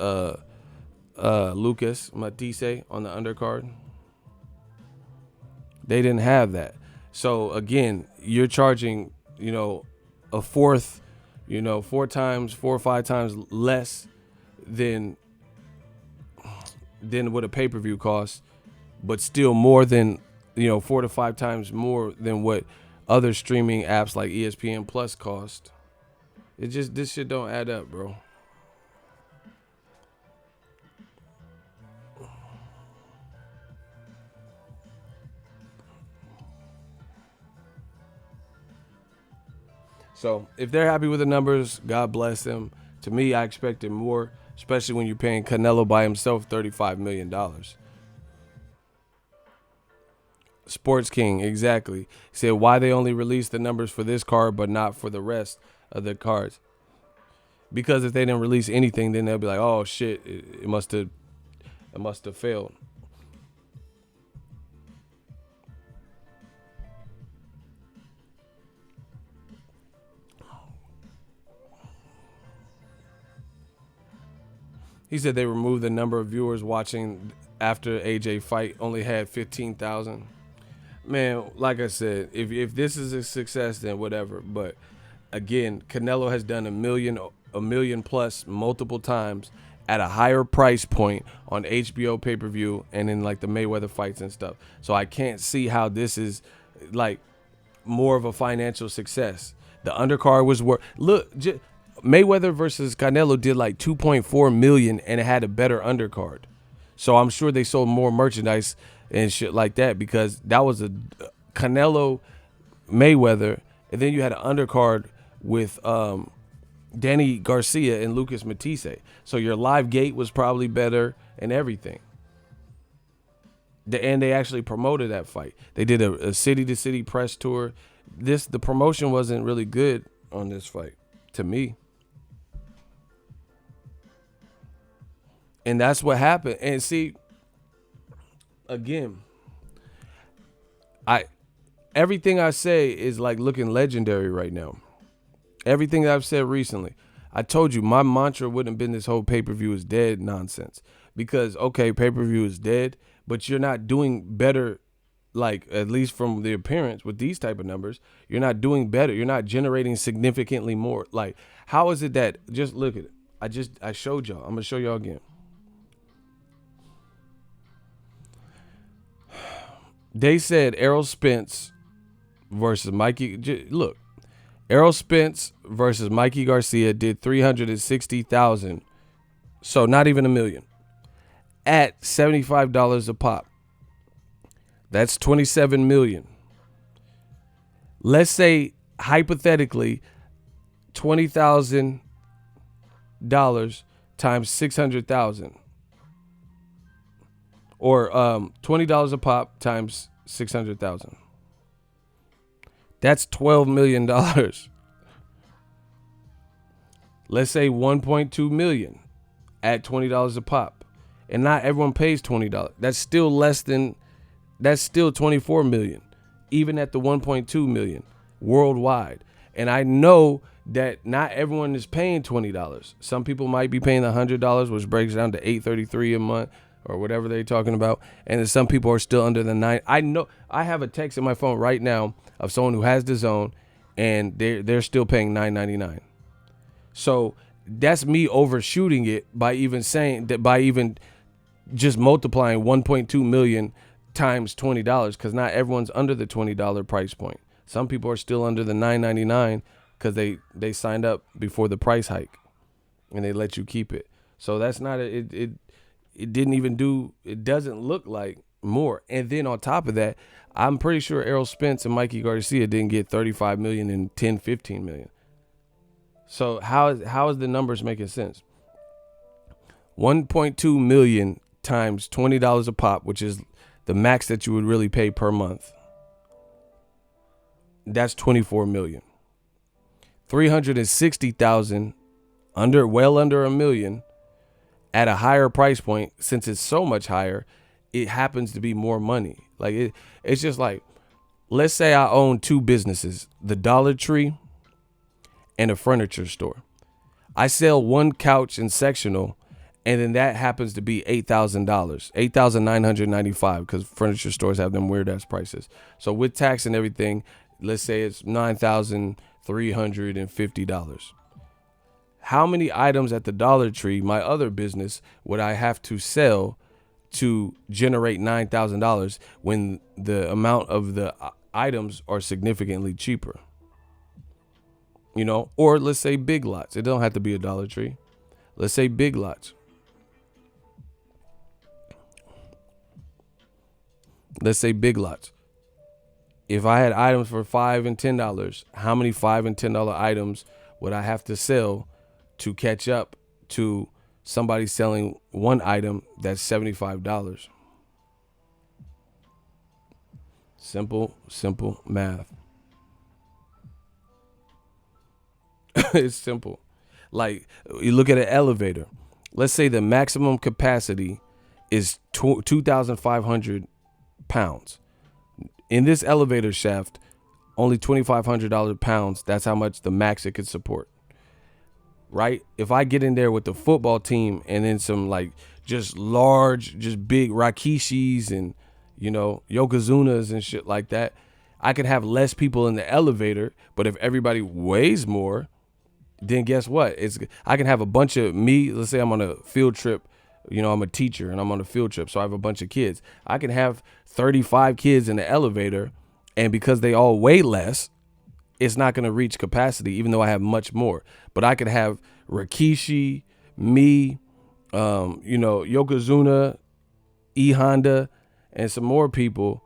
Lucas Matisse on the undercard. They didn't have that. So again, you're charging, a fourth, 4 or 5 times less than what a pay-per-view costs, but still more than 4 to 5 times more than what other streaming apps like ESPN Plus cost. This shit don't add up, bro. So if they're happy with the numbers, God bless them. To me, I expected more, especially when you're paying Canelo by himself $35 million. Sports King, exactly. He said why they only released the numbers for this card but not for the rest of the cards. Because if they didn't release anything, then they'll be like, oh shit, it must have failed. He said they removed the number of viewers watching after AJ fight, only had 15,000. Man, like I said, if this is a success, then whatever. But Again, Canelo has done a million plus multiple times at a higher price point on HBO pay-per-view and in like the Mayweather fights and stuff. So I can't see how this is like more of a financial success. The undercard was worth. Look, Mayweather versus Canelo did like 2.4 million and it had a better undercard. So I'm sure they sold more merchandise and shit like that because that was a Canelo Mayweather, and then you had an undercard with Danny Garcia and Lucas Matisse. So your live gate was probably better and everything. And they actually promoted that fight. They did a city-to-city press tour. The promotion wasn't really good on this fight, to me. And that's what happened. And see, again, everything I say is like looking legendary right now. Everything I've said recently. I told you my mantra wouldn't have been this whole pay-per-view is dead nonsense. Because, okay, pay-per-view is dead, but you're not doing better, like, at least from the appearance with these type of numbers, you're not doing better. You're not generating significantly more. Like, how is it that, just look at it. I showed y'all. I'm going to show y'all again. They said Errol Spence versus Mikey. Look, Errol Spence versus Mikey Garcia did 360,000. So not even a million. At $75 a pop. That's 27 million. Let's say hypothetically $20,000 times 600,000. Or $20 a pop times 600,000. That's $12 million. Let's say 1.2 million at $20 a pop. And not everyone pays $20. That's still 24 million, even at the 1.2 million worldwide. And I know that not everyone is paying $20. Some people might be paying $100, which breaks down to $833 a month. Or whatever they're talking about, and then some people are still under the $9. I know I have a text in my phone right now of someone who has DAZN, and they're still paying $9.99. So that's me overshooting it by even saying that, by even just multiplying 1.2 million times $20, because not everyone's under the $20 price point. Some people are still under the $9.99 because they signed up before the price hike, and they let you keep it. So that's not it doesn't look like more. And then on top of that, I'm pretty sure Errol Spence and Mikey Garcia didn't get 35 million and 10, 15 million. So how is the numbers making sense? 1.2 million times $20 a pop, which is the max that you would really pay per month. That's 24 million. 360,000 well under a million. At a higher price point, since it's so much higher, it happens to be more money. Like it's just like, let's say I own two businesses, the Dollar Tree and a furniture store. I sell one couch and sectional, and then that happens to be $8,000, $8,995, because furniture stores have them weird ass prices. So with tax and everything, let's say it's $9,350. How many items at the Dollar Tree, my other business, would I have to sell to generate $9,000 when the amount of the items are significantly cheaper? You know, or let's say Big Lots. It don't have to be a Dollar Tree. Let's say Big Lots. Let's say Big Lots. If I had items for $5 and $10, how many $5 and $10 items would I have to sell to catch up to somebody selling one item that's $75? Simple math. It's simple. Like, you look at an elevator. Let's say the maximum capacity is 2,500 pounds. In this elevator shaft, only $2,500 pounds. That's how much the max it could support. Right? If I get in there with the football team and then some like just large, just big Rakishis and, you know, Yokozunas and shit like that, I could have less people in the elevator, but if everybody weighs more, then guess what? I can have a bunch of me. Let's say I'm on a field trip. I'm a teacher and I'm on a field trip, so I have a bunch of kids. I can have 35 kids in the elevator, and because they all weigh less, it's not going to reach capacity, even though I have much more. But I could have Rikishi, me, Yokozuna, E Honda, and some more people,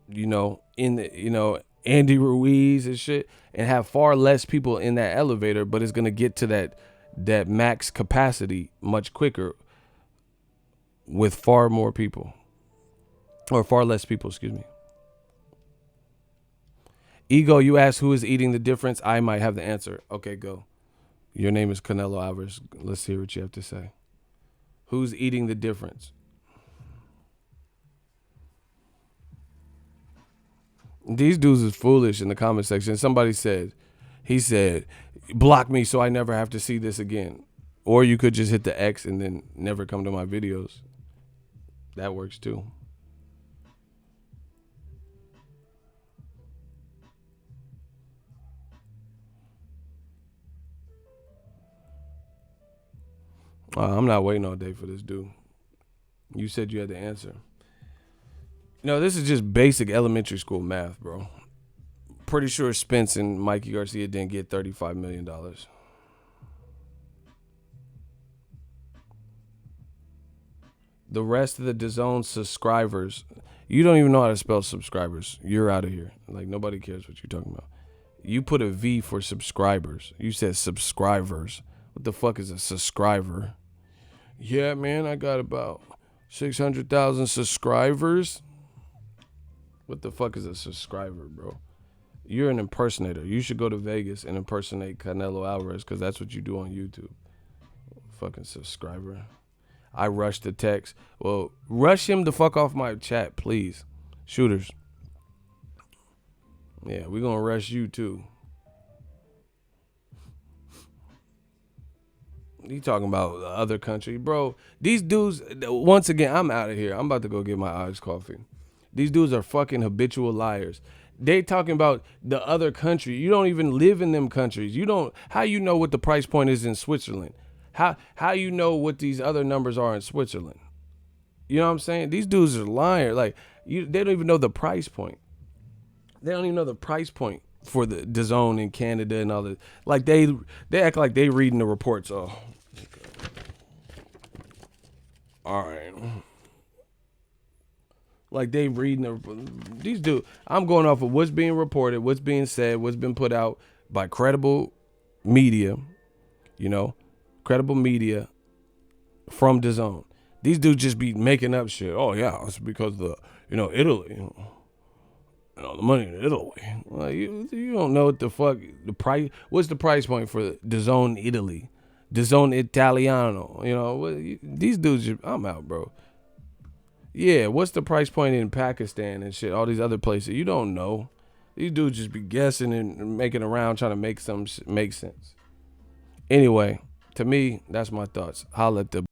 Andy Ruiz and shit, and have far less people in that elevator, but it's gonna get to that max capacity much quicker with far more people. Or far less people, excuse me. Ego, you asked who is eating the difference. I might have the answer. Okay, go. Your name is Canelo Alvarez. Let's hear what you have to say. Who's eating the difference? These dudes is foolish in the comment section. Somebody he said, block me so I never have to see this again. Or you could just hit the X and then never come to my videos. That works too. I'm not waiting all day for this dude. You said you had the answer. No, this is just basic elementary school math, bro. Pretty sure Spence and Mikey Garcia didn't get $35 million. The rest of the DAZN subscribers, you don't even know how to spell subscribers. You're out of here. Like, nobody cares what you're talking about. You put a V for subscribers. You said subscribers. What the fuck is a subscriber? Yeah, man, I got about 600,000 subscribers. What the fuck is a subscriber, bro? You're an impersonator. You should go to Vegas and impersonate Canelo Alvarez, because that's what you do on YouTube. Fucking subscriber. I rushed the text. Well, rush him the fuck off my chat, please. Shooters. Yeah, we're going to rush you too. You talking about the other country. Bro, these dudes, once again, I'm out of here. I'm about to go get my iced coffee. These dudes are fucking habitual liars. They talking about the other country. You don't even live in them countries. How you know what the price point is in Switzerland? How you know what these other numbers are in Switzerland? You know what I'm saying? These dudes are lying. Like, they don't even know the price point. They don't even know the price point for the DAZN in Canada and all that. Like, they act like they reading the reports. Oh, all right. Like, they reading these dudes. I'm going off of what's being reported, what's being said, what's been put out by credible media. Credible media from DAZN. These dudes just be making up shit. Oh yeah, it's because Italy. The money in Italy. Well, you don't know what the fuck the price. What's the price point for DAZN Italy? DAZN Italiano. These dudes. I'm out, bro. Yeah, what's the price point in Pakistan and shit? All these other places. You don't know. These dudes just be guessing and making around trying to make make sense. Anyway, to me, that's my thoughts. Holla at the